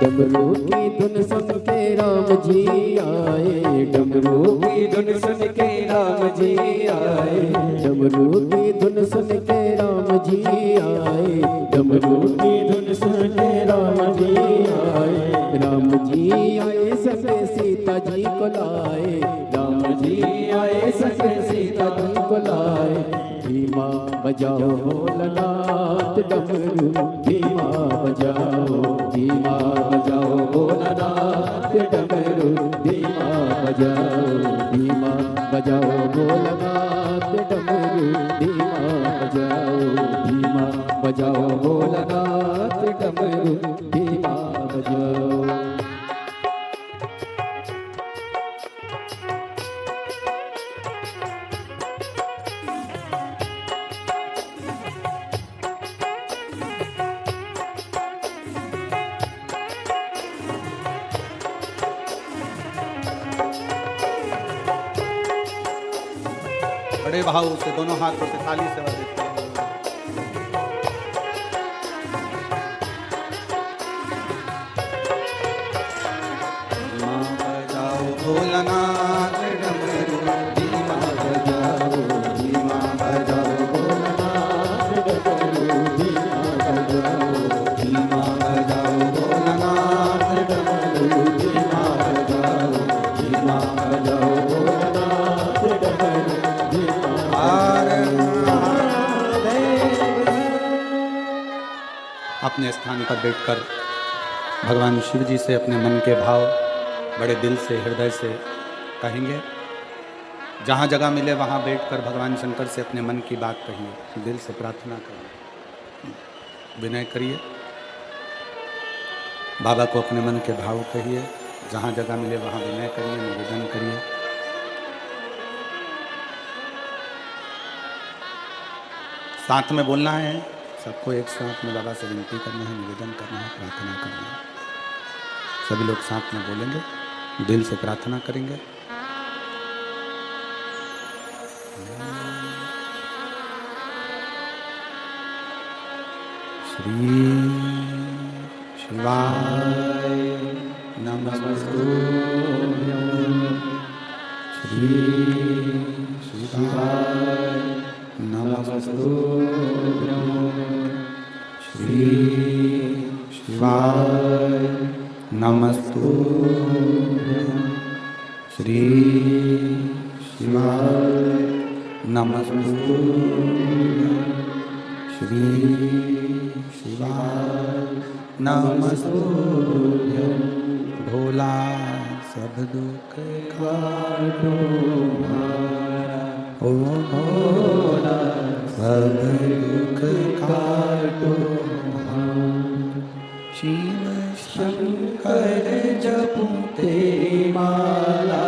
डमरू की धुन सुन के राम जी आए, डमरू की धुन सुन के राम जी आए, डमरू की धुन सुन के राम जी आए, डमरू की धुन सुन के राम जी आए, राम जी आए सके सीता जी को लाए, राम जी आए सके सीता जी को लाए। धीमा बजाओ भोलानाथ डमरू, धीमा बजाओ, धीमा बजाओ भोलानाथ डमरू, धीमा बजाओ, धीमा बजाओ भोलानाथ डमरू, धीमा बजाओ, धीमा बजाओ भोलानाथ डमरू, धीमा बजाओ। बड़े भाव से दोनों हाथों से ताली से बजाते हैं। धीमा बजाओ भोलानाथ डमरू, धीमा बजाओ, धीमा बजाओ भोलानाथ डमरू, धीमा बजाओ, धीमा बजाओ भोलानाथ डमरू, धीमा बजाओ, धीमा बजाओ भोलानाथ डमरू। अपने स्थान पर बैठकर भगवान शिव जी से अपने मन के भाव बड़े दिल से हृदय से कहेंगे। जहाँ जगह मिले वहाँ बैठकर भगवान शंकर से अपने मन की बात कहिए, दिल से प्रार्थना करिए, विनय करिए, बाबा को अपने मन के भाव कहिए। जहाँ जगह मिले वहाँ विनय करिए, निवेदन करिए। साथ में बोलना है, सबको एक साथ में बाबा से विनती करना है, निवेदन करना है, प्रार्थना करना है। सभी लोग साथ में बोलेंगे, दिल से प्रार्थना करेंगे। श्री शिवाय नमस्तुभ्यं, श्री शिवाय नमस्तुभ्यं, श्री शिवाय नमस्तुभ्यं, श्री शिवाय नमस्तुभ्यं, श्री शिवाय नमस्तुभ्यं। भोला सब दुख काटो हमारा, ओ भोला सब दुख काटो हमारा। शिव शंकर जपते माला,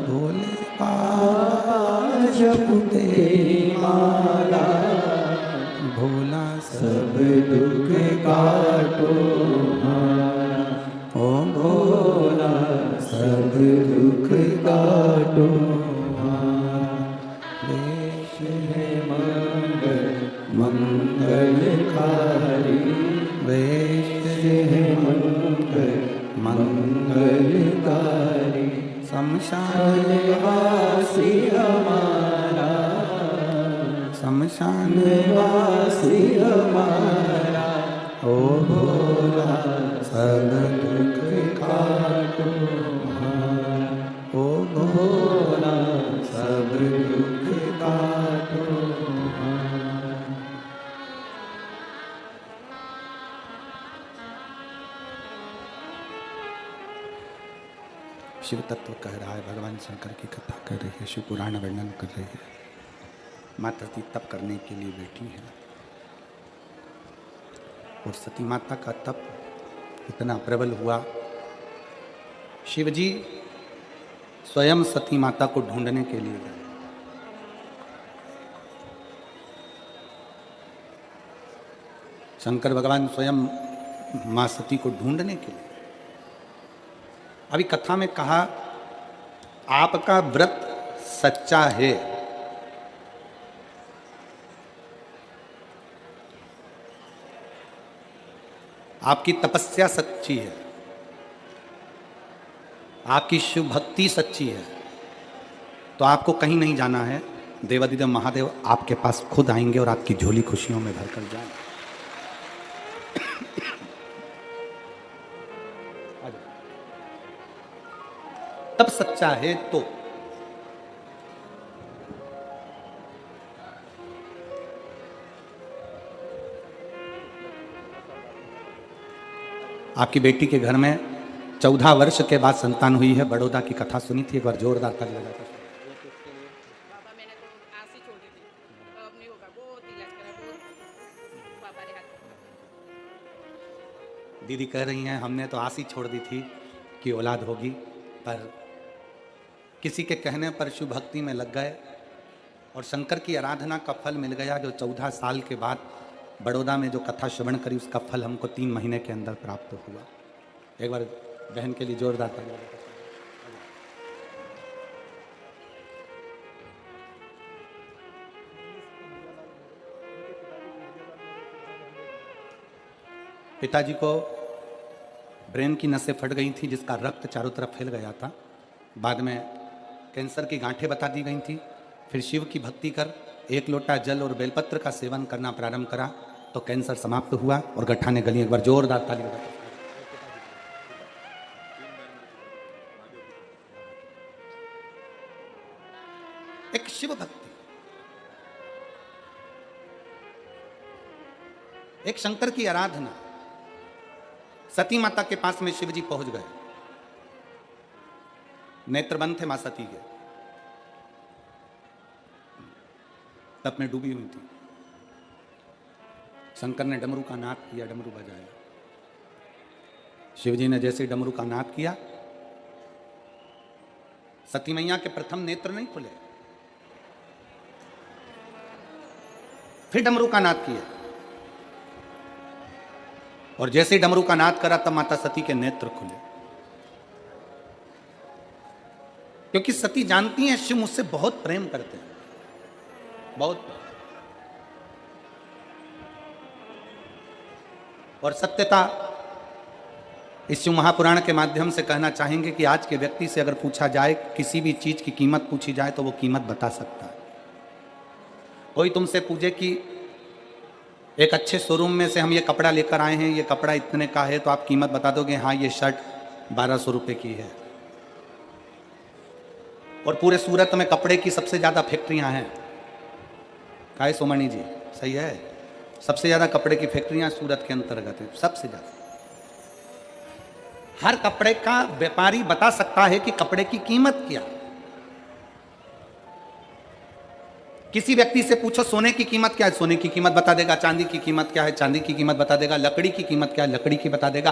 भोले बाबा जपते माला, भोला सब दुख काटो हमारा, ओ भोला सब दुख काटो हमारा। वेश है मंगल मंगलकारी, वेश है मंगल मंगलकारी। शमशान वासी हमारा, शमशान वासी हमारा, ओ भोला सब दुख काटो हमारा, ओ भोला सब दुख काटो हमारा। शिव तत्व कह रहा है, भगवान शंकर की कथा कर रही है, शिव पुराण वर्णन कर रही है। माता सती तप करने के लिए बैठी है और सती माता का तप इतना प्रबल हुआ, शिव जी स्वयं सती माता को ढूंढने के लिए गए। शंकर भगवान स्वयं मां सती को ढूंढने के लिए। अभी कथा में कहा, आपका व्रत सच्चा है, आपकी तपस्या सच्ची है, आपकी शिव भक्ति सच्ची है, तो आपको कहीं नहीं जाना है। देवादिदेव महादेव आपके पास खुद आएंगे और आपकी झोली खुशियों में भरकर जाएंगे। तब सच्चा है तो आपकी बेटी के घर में 14 वर्ष के बाद संतान हुई है। बड़ौदा की कथा सुनी थी, एक बार जोरदार ताली बजाकर। पापा मैंने तो आस ही छोड़ दी थी, अब नहीं होगा, बहुत इलाज करा, बहुत पापा ने हाथ। दीदी कह रही हैं हमने तो आस ही छोड़ दी थी कि औलाद होगी, पर किसी के कहने पर शिव भक्ति में लग गए और शंकर की आराधना का फल मिल गया, जो 14 साल के बाद बड़ौदा में जो कथा श्रवण करी उसका फल हमको 3 महीने के अंदर प्राप्त हुआ। एक बार बहन के लिए जोरदार ताली। पिताजी को ब्रेन की नसें फट गई थी, जिसका रक्त चारों तरफ फैल गया था। बाद में कैंसर की गांठें बता दी गई थी। फिर शिव की भक्ति कर 1 लोटा जल और बेलपत्र का सेवन करना प्रारंभ करा तो कैंसर समाप्त हुआ और गट्ठा ने गली। एक बार जोरदार ताली बजा। एक शिव भक्ति, एक शंकर की आराधना। सती माता के पास में शिव जी पहुंच गए, नेत्र बंद थे मां सती के, तप में डूबी हुई थी। शंकर ने डमरू का नाद किया, डमरू बजाया। शिवजी ने जैसे डमरू का नाद किया, सती मैया के प्रथम नेत्र नहीं खुले। फिर डमरू का नाद किया और जैसे ही डमरू का नाद करा तब माता सती के नेत्र खुले, क्योंकि सती जानती हैं शिव मुझसे बहुत प्रेम करते हैं, बहुत। और सत्यता इस शिव महापुराण के माध्यम से कहना चाहेंगे कि आज के व्यक्ति से अगर पूछा जाए, किसी भी चीज की कीमत पूछी जाए तो वो कीमत बता सकता है। कोई तुमसे पूछे कि एक अच्छे शोरूम में से हम ये कपड़ा लेकर आए हैं, ये कपड़ा इतने का है, तो आप कीमत बता दोगे? हाँ, ये शर्ट 1200 रुपए की है। और पूरे सूरत में कपड़े की सबसे ज्यादा फैक्ट्रियां हैं। काय सोमणी जी, सही है? सबसे ज्यादा कपड़े की फैक्ट्रियां सूरत के अंतर्गत है, सबसे ज्यादा। हर कपड़े का व्यापारी बता सकता है कि कपड़े की कीमत क्या। किसी व्यक्ति से पूछो सोने की कीमत क्या है, सोने की कीमत बता देगा। चांदी की कीमत क्या है, चांदी की कीमत बता देगा। लकड़ी की कीमत क्या है, लकड़ी की बता देगा।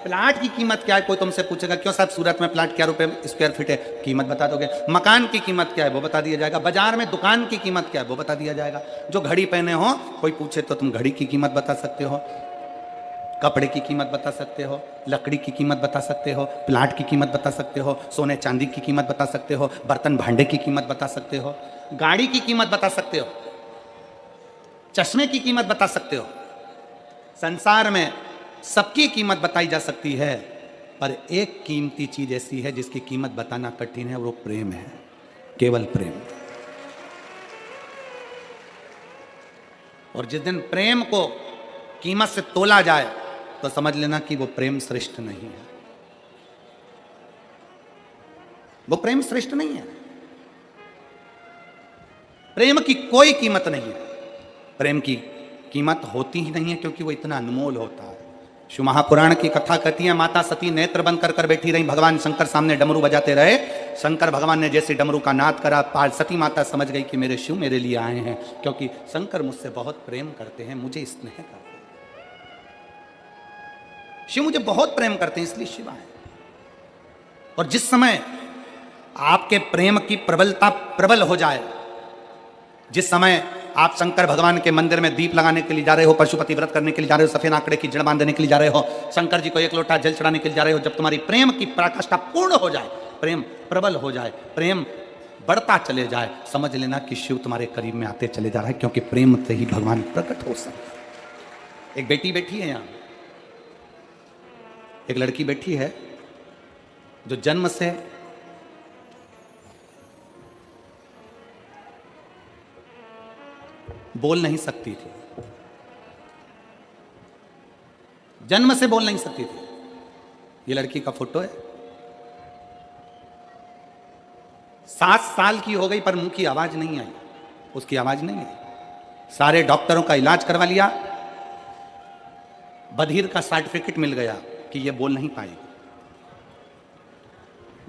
प्लाट की कीमत क्या है, कोई तुमसे पूछेगा क्यों साहब सूरत में प्लाट क्या रुपए स्क्वायर फीट है, कीमत बता दोगे। मकान की कीमत क्या है वो बता दिया जाएगा। बाजार में दुकान की कीमत क्या है वो बता दिया जाएगा। जो घड़ी पहने हो, कोई पूछे तो तुम घड़ी की कीमत बता सकते हो, कपड़े की कीमत बता सकते हो, लकड़ी की कीमत बता सकते हो, प्लाट की कीमत बता सकते हो, सोने चांदी की कीमत बता सकते हो, बर्तन भांडे की कीमत बता सकते हो, गाड़ी की कीमत बता सकते हो, चश्मे की कीमत बता सकते हो। संसार में सबकी कीमत बताई जा सकती है, पर एक कीमती चीज ऐसी है जिसकी कीमत बताना कठिन है, वो प्रेम है, केवल प्रेम। और जिस दिन प्रेम को कीमत से तोला जाए तो समझ लेना कि वो प्रेम श्रेष्ठ नहीं है, वो प्रेम श्रेष्ठ नहीं है। प्रेम की कोई कीमत नहीं है, प्रेम की कीमत होती ही नहीं है, क्योंकि वो इतना अनमोल होता है। शिव महापुराण की कथा कहती है, माता सती नेत्र बंद कर कर बैठी रही, भगवान शंकर सामने डमरू बजाते रहे। शंकर भगवान ने जैसे डमरू का नाद करा, सती माता समझ गई कि मेरे शिव मेरे लिए आए हैं, क्योंकि शंकर मुझसे बहुत प्रेम करते हैं, मुझे स्नेह करते हैं। शिव मुझे बहुत प्रेम करते हैं, इसलिए शिव आए। और जिस समय आपके प्रेम की प्रबलता प्रबल हो जाए, जिस समय आप शंकर भगवान के मंदिर में दीप लगाने के लिए जा रहे हो, पशुपति व्रत करने के लिए जा रहे हो, सफेद आंकड़े की जड़ बांधने के लिए जा रहे हो, शंकर जी को 1 लोटा जल चढ़ाने के लिए जा रहे हो, जब तुम्हारी प्रेम की पराकाष्ठा पूर्ण हो जाए, प्रेम प्रबल हो जाए, प्रेम बढ़ता चले जाए, समझ लेना कि शिव तुम्हारे करीब में आते चले जा रहा है, क्योंकि प्रेम से ही भगवान प्रकट हो सकता है। एक बेटी बैठी है यहाँ, एक लड़की बैठी है जो जन्म से बोल नहीं सकती थी, जन्म से बोल नहीं सकती थी। ये लड़की का फोटो है। 7 साल की हो गई पर मुंह की आवाज नहीं आई, उसकी आवाज नहीं आई। सारे डॉक्टरों का इलाज करवा लिया, बधिर का सर्टिफिकेट मिल गया कि ये बोल नहीं पाएगी।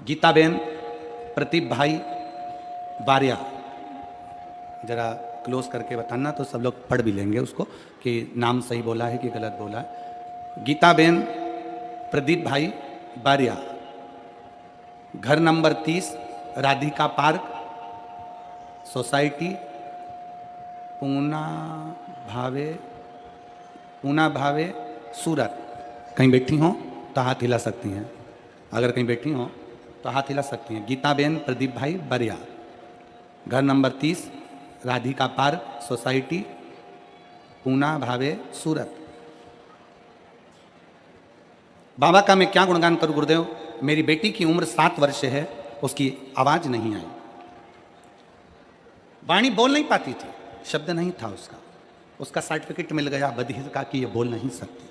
गीताबेन प्रदीप भाई बारिया, जरा क्लोज करके बताना तो सब लोग पढ़ भी लेंगे उसको कि नाम सही बोला है कि गलत बोला है। गीताबेन प्रदीप भाई बारिया, घर number 30, Radhika park, society, Poona भावे सूरत। कहीं बैठी हो तो हाथ हिला सकती हैं, अगर कहीं बैठी हो तो हाथ हिला सकती हैं। गीताबेन प्रदीप भाई बारिया, घर number 30, Radhika park, society, Poona भावे सूरत। बाबा का मैं क्या गुणगान करूं गुरुदेव। मेरी बेटी की उम्र 7 वर्ष है, उसकी आवाज नहीं आई, वाणी बोल नहीं पाती थी, शब्द नहीं था उसका सर्टिफिकेट मिल गया बधिर का कि ये बोल नहीं सकती।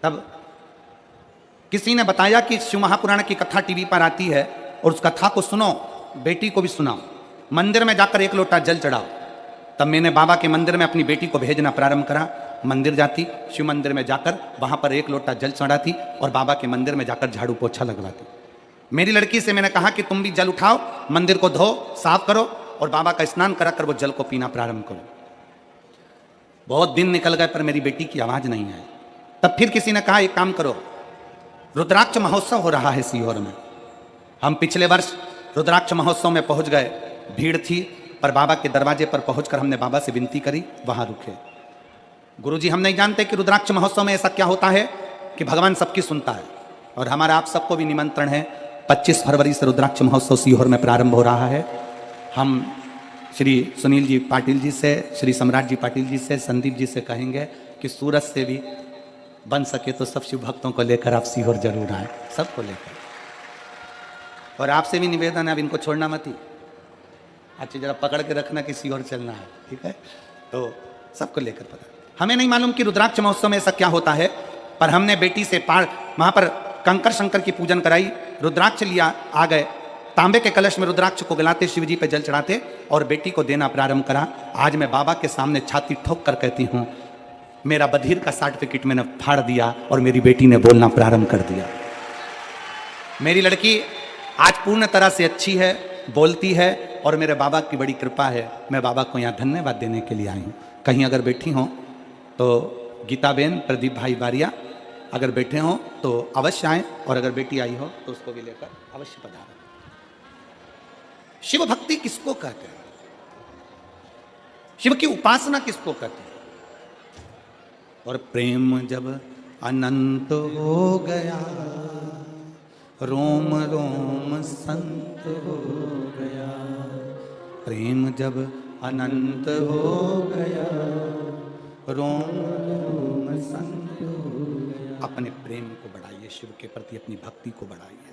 तब किसी ने बताया कि शिव महापुराण की कथा टीवी पर आती है और उस कथा को सुनो, बेटी को भी सुनाओ, मंदिर में जाकर 1 लोटा जल चढ़ाओ। तब मैंने बाबा के मंदिर में अपनी बेटी को भेजना प्रारंभ करा। मंदिर जाती, शिव मंदिर में जाकर वहां पर 1 लोटा जल चढ़ाती और बाबा के मंदिर में जाकर झाड़ू पोछा लगवाती। मेरी लड़की से मैंने कहा कि तुम भी जल उठाओ, मंदिर को धो साफ करो और बाबा का स्नान कराकर वो जल को पीना प्रारंभ करो। बहुत दिन निकल गए पर मेरी बेटी की आवाज नहीं आई। तब फिर किसी ने कहा एक काम करो, रुद्राक्ष महोत्सव हो रहा है सीहोर में। हम पिछले वर्ष रुद्राक्ष महोत्सव में पहुंच गए, भीड़ थी पर बाबा के दरवाजे पर पहुंचकर हमने बाबा से विनती करी, वहां रुके। गुरुजी हम नहीं जानते कि रुद्राक्ष महोत्सव में ऐसा क्या होता है कि भगवान सबकी सुनता है, और हमारा आप सबको भी निमंत्रण है। 25 फरवरी से रुद्राक्ष महोत्सव सीहोर में प्रारंभ हो रहा है। हम श्री सुनील जी पाटिल जी से, श्री सम्राट जी पाटिल जी से, संदीप जी से कहेंगे कि सूरत से भी बन सके तो सब शिव भक्तों को लेकर आप सीहोर जरूर आए, सबको लेकर। और आपसे भी निवेदन है, अब इनको छोड़ना मत ही, अच्छी जरा पकड़ के रखना कि सीहोर चलना है, ठीक है। तो सबको लेकर पता। हमें नहीं मालूम कि रुद्राक्ष महोत्सव में ऐसा क्या होता है, पर हमने बेटी से वहां पर कंकर शंकर की पूजन कराई, रुद्राक्ष लिया, आ गए, तांबे के कलश में रुद्राक्ष को गलाते, शिव जी पे जल चढ़ाते और बेटी को देना प्रारंभ करा। आज मैं बाबा के सामने छाती ठोक कर कहती हूँ, मेरा बधिर का सर्टिफिकेट मैंने फाड़ दिया और मेरी बेटी ने बोलना प्रारंभ कर दिया। मेरी लड़की आज पूर्ण तरह से अच्छी है, बोलती है और मेरे बाबा की बड़ी कृपा है। मैं बाबा को यहाँ धन्यवाद देने के लिए आई हूँ। कहीं अगर बैठी हो तो गीताबेन प्रदीप भाई बारिया अगर बैठे हो तो अवश्य आए, और अगर बेटी आई हो तो उसको भी लेकर अवश्य पधारें। शिव भक्ति किसको कहते हैं, शिव की उपासना किसको कहते हैं। और प्रेम जब अनंत हो गया, रोम रोम संत हो गया। प्रेम जब अनंत हो गया, रोम रोम संत हो गया। अपने प्रेम को बढ़ाइए, शिव के प्रति अपनी भक्ति को बढ़ाइए।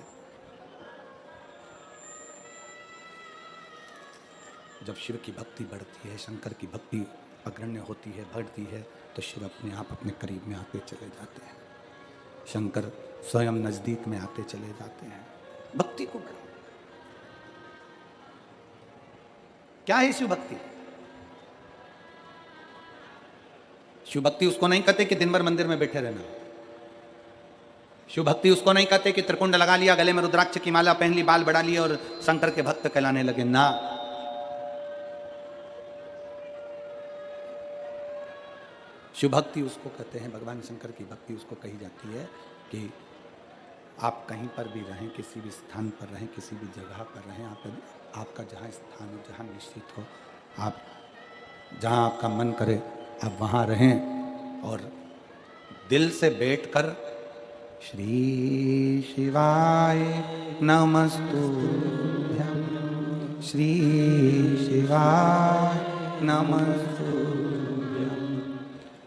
जब शिव की भक्ति बढ़ती है, शंकर की भक्ति अग्रण्य होती है, बढ़ती है, तो शिव अपने आप अपने करीब में आते चले जाते हैं, शंकर स्वयं नजदीक में आते चले जाते हैं। भक्ति को करो। क्या है शिव भक्ति? शिव भक्ति उसको नहीं कहते कि दिन भर मंदिर में बैठे रहना। शिव भक्ति उसको नहीं कहते कि त्रिकुंड लगा लिया, गले में रुद्राक्ष की माला पहन ली, बाल बढ़ा लिए और शंकर के भक्त कहलाने लगे ना। शिव भक्ति उसको कहते हैं, भगवान शंकर की भक्ति उसको कही जाती है कि आप कहीं पर भी रहें, किसी भी स्थान पर रहें, किसी भी जगह पर रहें, आपका जहाँ स्थान हो, जहाँ निश्चित हो, आप जहाँ आपका मन करे आप वहाँ रहें और दिल से बैठकर श्री शिवाय नमस्तुभ्यं, श्री शिवाय नमस्तुभ्यं,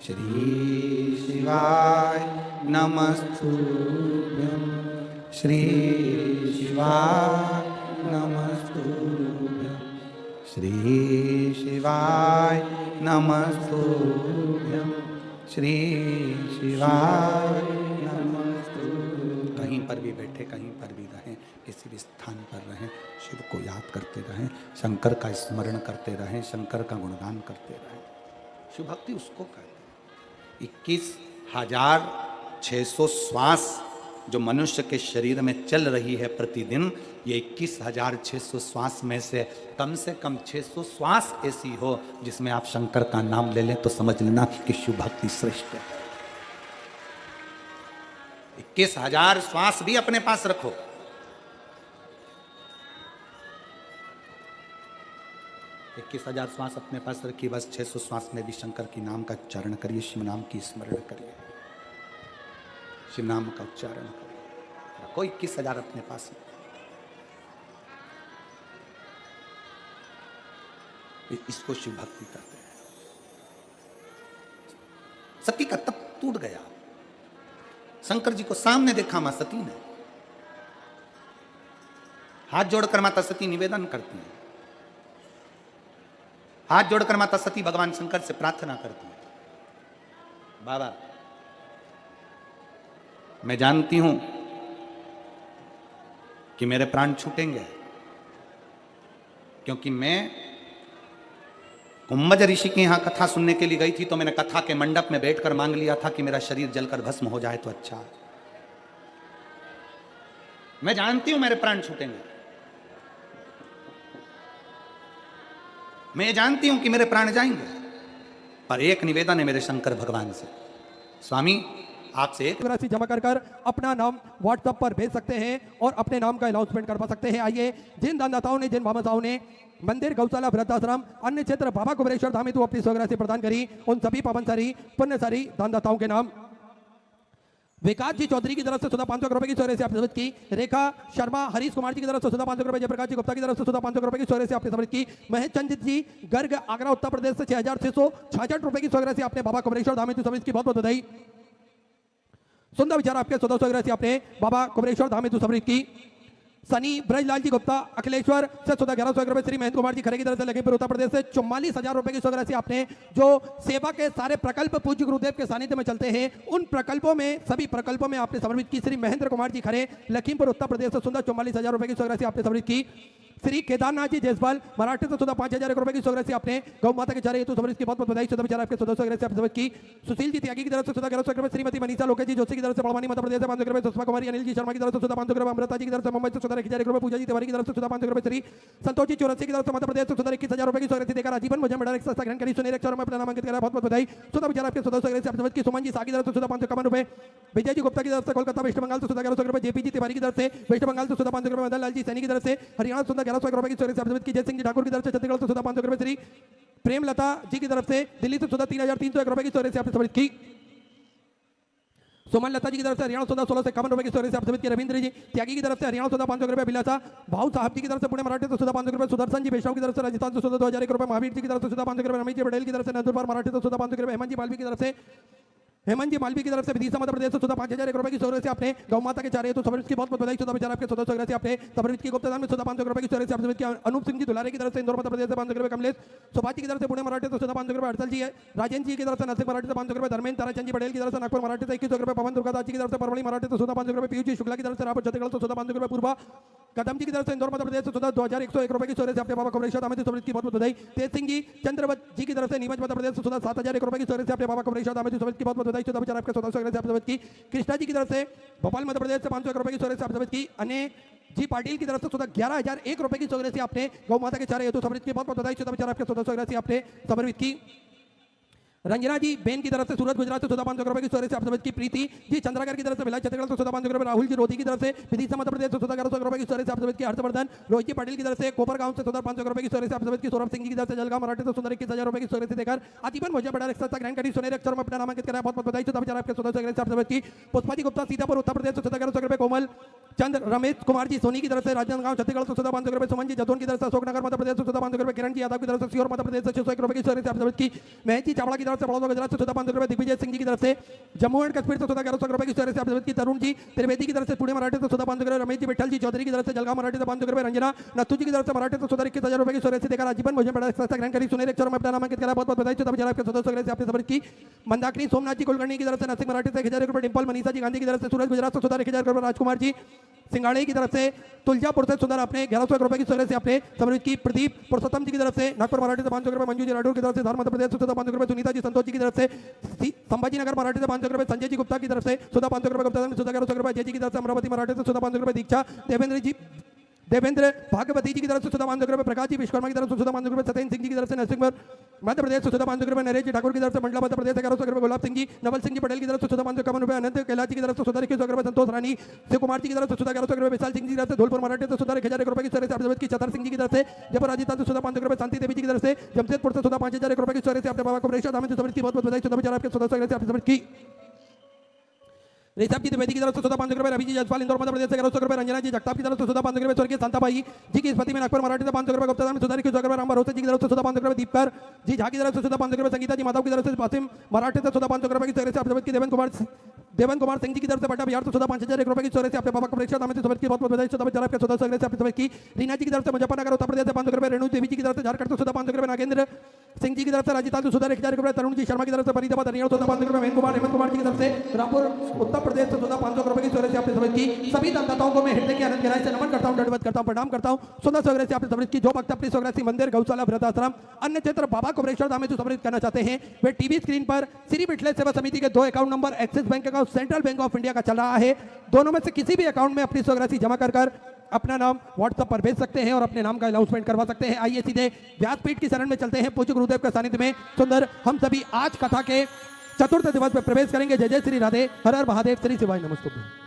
श्री शिवाय नमस्तुभ्यं श्री शिवाय नमस्तुभ्यं श्री शिवाय नमस्तुभ्यं श्री शिवाय नमस्तुभ्यं। कहीं पर भी बैठे, कहीं पर भी रहें, किसी भी स्थान पर रहें, शिव को याद करते रहें, शंकर का स्मरण करते रहें, शंकर का गुणगान करते रहें। शिव भक्ति उसको कहते हैं। 21,600 श्वास जो मनुष्य के शरीर में चल रही है प्रतिदिन, ये 21,600 श्वास में से कम 600 श्वास ऐसी हो जिसमें आप शंकर का नाम ले लें तो समझ लेना कि शिव भक्ति श्रेष्ठ है। 21,000 श्वास भी अपने पास रखो। इक्कीस 21,000 श्वास अपने पास रखिए, बस 600 श्वास में भी शंकर की नाम का उच्चारण करिए, शिव नाम की स्मरण करिए, शिव नाम का उच्चारण करिए। कोई 21,000 अपने पास नहीं। इसको शिव भक्ति कहते हैं। सती का तप टूट गया। शंकर जी को सामने देखा मां सती ने, हाथ जोड़कर माता सती निवेदन करती है, हाथ जोड़कर माता सती भगवान शंकर से प्रार्थना करती है, बाबा मैं जानती हूं कि मेरे प्राण छूटेंगे, क्योंकि मैं कुंभज ऋषि के यहां कथा सुनने के लिए गई थी, तो मैंने कथा के मंडप में बैठकर मांग लिया था कि मेरा शरीर जलकर भस्म हो जाए तो अच्छा। मैं जानती हूं मेरे प्राण छूटेंगे, मैं जानती हूं कि मेरे प्राण जाएंगे, पर एक निवेदन है मेरे शंकर भगवान से, स्वामी आपसे एक राशि जमा कर अपना नाम व्हाट्सएप पर भेज सकते हैं और अपने नाम का अनाउंसमेंट करवा सकते हैं। आइए, जिन दानदाताओं ने, जिन भामाशाओं ने मंदिर, गौशाला, वृद्धाश्रम, अन्य क्षेत्र बाबा कुबेरेश्वर धाम हेतु अपनी स्वराशि प्रदान करी, उन सभी पावनसारी पुण्यसारी दानदाताओं के नाम विकास जी चौधरी की तरफ से 500 रुपए की स्वराशि आपने समझ की, रेखा शर्मा हरीश कुमार जी की तरफ से 500 रुपए, जयप्रकाश जी गुप्ता की तरफ से 500 रुपए की स्वराशि आपने समझ की, महेश चंद्र जी गर्ग आगरा उत्तर प्रदेश से 6,666 रुपए की स्वराशि आपने बाबा कुबेरेश्वर धाम हेतु समझ की, बहुत बहुत बधाई। सुंदर विचार आपके 1400 राशि आपने बाबा कुबेरेश्वर धाम हेतु समर्पित की। सनी ब्रजलाल जी गुप्ता अखिलेश्वर से 11,100 रुपए, श्री महेंद्र कुमार जी खरे की तरफ से लखीमपुर उत्तर प्रदेश से 44,000 रुपए की स्वराशि आपने, जो सेवा के सारे प्रकल्प पूज्य गुरुदेव के सानिध्य में चलते हैं, उन प्रकल्पों में, सभी प्रकल्पों में आपने समर्पित की। श्री महेंद्र कुमार जी खरे लखीमपुर उत्तर प्रदेश से सुंदर 44,000 रुपए की स्वराशि आपने समर्पित की। श्री केदारनाथ जी जयसवाल मराठी से 5,000 रुपए की स्वराशि आपने गौ माता के चारे हेतु समर्पित की, बहुत बहुत बधाई। सुधा विचार आपके 1400 आपने समर्पित की। सुशील जी त्यागी की तरफ से 1100 रुपए, श्रीमती मनीषा लोके जी जोशी की तरफ से बड़वानी मध्य प्रदेश से 500 रुपए, सुषमा कुमारी अनिल जी शर्मा की तरफ से 500 रुपए, अमृता जी की तरफ से मुंबई से 1,000 रुपए, पूजा जी तिवारी की तरफ से 500 रुपए, श्री संतोष जी चौरसी की तरफ से मध्य प्रदेश से 21,000 रुपए की स्वराशि देकर आजीवन मुझे मेडल एक्स्ट्रा ग्रहण करी, सुनील अक्षर में अपना नामांकित करा, बहुत बहुत बधाई। सुधा विचार आपके 1400 आपने समर्पित की। सुमन जी सागी की तरफ से 551 रुपए, विजय जी गुप्ता की तरफ से कोलकाता वेस्ट बंगाल से 1100 रुपए, जेपी जी तिवारी की तरफ से वेस्ट बंगाल से 500 रुपए, मदन लाल जी सैनी की तरफ से हरियाणा से 1100 रुपए की स्वराशि की। जय सिंह जी ठाकुर की तरफ से छत्तीसगढ़ से 500 रुपए, श्री प्रेमलता जी की तरफ से दिल्ली से 3,301 रुपए की स्वराशि आपने समर्पित की। सुमन लता जी की तरफ से हरियाणा 1651 रुपए की स्वराशि आपने समर्पित की। रविंद्र जी त्यागी की तरफ से हरियाणा 500 रुपए, बिलासा भाऊ साहब जी की तरफ से पुणे मराठी से 500 रुपए, सुदर्शन जी वैष्णव की तरफ से राजस्थान से 2,000 रुपए, महावीर जी की तरफ से 500 रुपए, रमेश जी पटेल की तरफ से नंदुरबार मराठी से 500 रुपए, हेमंत जी मालवी की तरफ से विदिशा मध्य प्रदेश से 5,000 रुपए की स्वराशि आपने गौ माता के चारे तो समर्पित की, बहुत बहुत बधाई। 14 विचार आपके 1400 आपने समर्पित की। गुप्ता में 500 रुपए की स्वराशि आपने समर्पित किया। अनूप सिंह जी दुलारे की तरफ से इंदौर मध्य प्रदेश से 500 रुपए, कमलेश सुभाष जी की तरफ से पुणे मराठी से 500 रुपए, हर्षल जी है राजेंद्र जी की तरफ से नरसिंह मराठी से 500 रुपए, धर्मेंद्र ताराचंद जी पटेल की तरफ से नागपुर मराठी से 21 रुपए, पवन दुर्गादास जी की तरफ से परवड़ी मराठी से 500 रुपए, पीयूष जी शुक्ला की तरफ से रायपुर छत्तीसगढ़ से 500 रुपए, पूर्वा कदम जी की तरफ से इंदौर मध्य प्रदेश से 2,101 रुपए की स्वराशि आपने बाबा कुबेरेश्वर धाम हेतु समर्पित की, बहुत बहुत बधाई। तेज सिंह जी चंद्रवत जी की तरफ से नीमच मध्य प्रदेश से 7,000 रुपए की स्वराशि आपने बाबा कुबेरेश्वर धाम हेतु समर्पित की, बहुत बहुत बधाई। 14 विचार आपके 1400 आपने समर्पित की। कृष्णा जी की तरफ से भोपाल मध्य प्रदेश से 500 रुपए की स्वराशि आपने समर्पित की। अने जी पाटिल की तरफ से 11,001 रुपए की स्वराशि आपने गौ माता के चारे हेतु समर्पित की, बहुत बहुत बधाई। 14 विचार आपके 1400 आपने समर्पित की। रंजना जी बेन की तरफ से सूरत गुजरात से 500 रुपए की स्वराशि आपने समर्पित की। प्रीति जी चंद्रागर की तरफ से भिलाई छत्तीसगढ़ से 500 रुपए, राहुल जी रोधी की तरफ से विदिशा मध्य प्रदेश से 1100 रुपए की स्वराशि आपने समर्पित की। हर्षवर्धन रोहित जी पाटिल की तरफ से कोपर गांव से 500 रुपए की स्वराशि आपने समर्पित की। सौरभ सिंह जी की तरफ से जलगांव मराठी से 21,000 रुपए की स्वराशि देकर आजीवन मुझे बड़ा एक्स्ट्रा ग्रहण करी, सुनहरे अक्षर में अपना नामांकित करा, बहुत बहुत बधाई। 14 विचार आपके 1400 आपने समर्पित की। पुष्पा जी गुप्ता सीतापुर उत्तर प्रदेश से 1100 रुपए, कोमल चंद्र रमेश कुमार जी सोनी की तरफ से राजनांदगांव छत्तीसगढ़ से 500 रुपए, सुमन जी जदौन की तरफ से अशोकनगर मध्य प्रदेश से 500 रुपए, किरण जी यादव की तरफ से सीहोर मध्य प्रदेश से 601 रुपए की स्वराशि आपने समर्पित की। महेश जी चावड़ा की तरफ तरफ से बड़ौदा गुजरात से 14,500 रुपए, दिग्विजय सिंह जी की तरफ से जम्मू एंड कश्मीर से 11,500 रुपए की शेयर से आप की, तरुण जी त्रिवेदी की तरफ से पुणे मराठी से 14,500 रुपए, रमेश जी विठल जी चौधरी की तरफ से जलगांव मराठी से 500 रुपए, रंजना नत्थू जी की तरफ से मराठी से 21,000 रुपए की शेयर से देकर आजीवन मुझे बड़ा ग्रहण करी, सुनील एक में अपना नामांकित करा, बहुत बहुत बधाई हो आपके सदस्यों से आपने समर्पित की। मंदाकिनी सोमनाथ जी कुलकर्णी की तरफ से, नरसिंह मराठी से 1,000 रुपए, डिम्पल मनीषा जी गांधी की तरफ से, सूरज गुजरात से 1,000 रुपए, राजकुमार जी सिंगाड़े की तरफ से, तुलजापुर से सुंदर आपने 1,100 रुपए की शेयर से आपने समर्पित की। प्रदीप पुरुषोत्तम जी की तरफ से नागपुर मराठी से 500 रुपए, मंजू जी राठौर की तरफ से धार मध्य प्रदेश से 500 रुपए, सुनीता जी संतोष जी की तरफ से संभाजी नगर मराठी से 500 रुपए, संजय जी गुप्ता की तरफ से 500 रुपए, गुप्ता 1100 रुपए, जय जी की तरफ से अमरावती मराठी से 500 रुपए, दीक्षा देवेंद्र भागवती जी की तरफ से 500 रुपए, प्रकाश जी विश्वकर्मा की तरफ से 500 रुपए, सत्येंद्र सिंह जी की तरफ से नरसिंहपुर मध्य प्रदेश से 500 रुपए, नरेश जी ठाकुर की तरफ से मंडला मध्य प्रदेश 1100 रुपए, गुलाब सिंह जी नवल सिंह जी पटेल की तरफ से 551 रुपए, अनंत कैलाश जी की तरफ से 2100 रुपए, संतोष रानी शिव कुमार जी की तरफ से 1100 रुपए, विशाल सिंह जी की तरफ से धौलपुर मराठी से 1,000 रुपए की शेयर से आपने की, चतर सिंह जी की तरफ से जयपुर राजस्थान से 500 रुपए, शांति देवी जी की तरफ से जमशेदपुर से 5,000 रुपए की शेयर से आपने बाबा को प्रेषित हमें समर्पित की, बहुत बहुत बधाई आपके सदस्यों से आपने समर्पित की। ऋषभ जी द्विवेदी की तरफ से 500 रुपए, रवि जी जसपाल इंदौर मध्य प्रदेश से 1100 रुपए, रंजना जी जगताप की तरफ से 500 रुपए, स्वर्गीय शांताबाई जी की स्मृति में नागपुर मराठी से 500 रुपए, गुप्ता में सुधारी की रुपए, राम भरोसे जी की तरफ से 500 रुपए, दीपकर जी झा की तरफ से 500 रुपए, संगीता जी माधव की तरफ से वासिम मराठी से 500 रुपए की शेयर से आपने की, देवेंद्र कुमार सिंह जी की तरफ से पटा बिहार से 5,000 रुपए की शेयर से आपने बाबा को प्रेषित हमें समर्पित की, बहुत बहुत बधाई आपके सदस्यों से आपने समर्पित की। रीना जी की तरफ से मुजफ्फरनगर उत्तर प्रदेश से 500 रुपए, रेणु देवी जी की तरफ से झारखंड से 500 रुपए, नागेंद्र सिंह जी की तरफ से राजस्थान से 1,000 रुपए, तरुण जी शर्मा की तरफ से फरीदाबाद हरियाणा 500 रुपए, हेमंत कुमार जी की तरफ से रामपुर उत्तर प्रदेश से 500 रुपए की शेयर से आपने समर्पित की। सभी दानदाताओं को मैं हृदय के आनंद गहराई से नमन करता हूं, दंडवत करता हूं, प्रणाम करता हूं। 1600 से आपने समर्पित की। जो भक्त अपनी स्वग्रसी मंदिर, गौशाला, वृद्धाश्रम, अन्य क्षेत्र बाबा कुबेरेश्वर धाम में जो समर्पित करना चाहते हैं वे टीवी स्क्रीन पर श्री विठल सेवा समिति के 2 account number axis bank account, central bank of India का चल रहा है, दोनों में से किसी भी अकाउंट में अपनी स्वग्रसी जमा कर अपना नाम व्हाट्सएप पर भेज सकते हैं और अपने नाम का अनाउंसमेंट करवा सकते हैं। आइए सीधे व्यासपीठ की शरण में चलते हैं। पूज्य गुरुदेव के सानिध्य में सुंदर हम सभी आज कथा के चतुर्थ दिवस में प्रवेश करेंगे। जय जय श्री राधे, हर हर महादेव, श्री शिवाय नमस्तुभ्यं।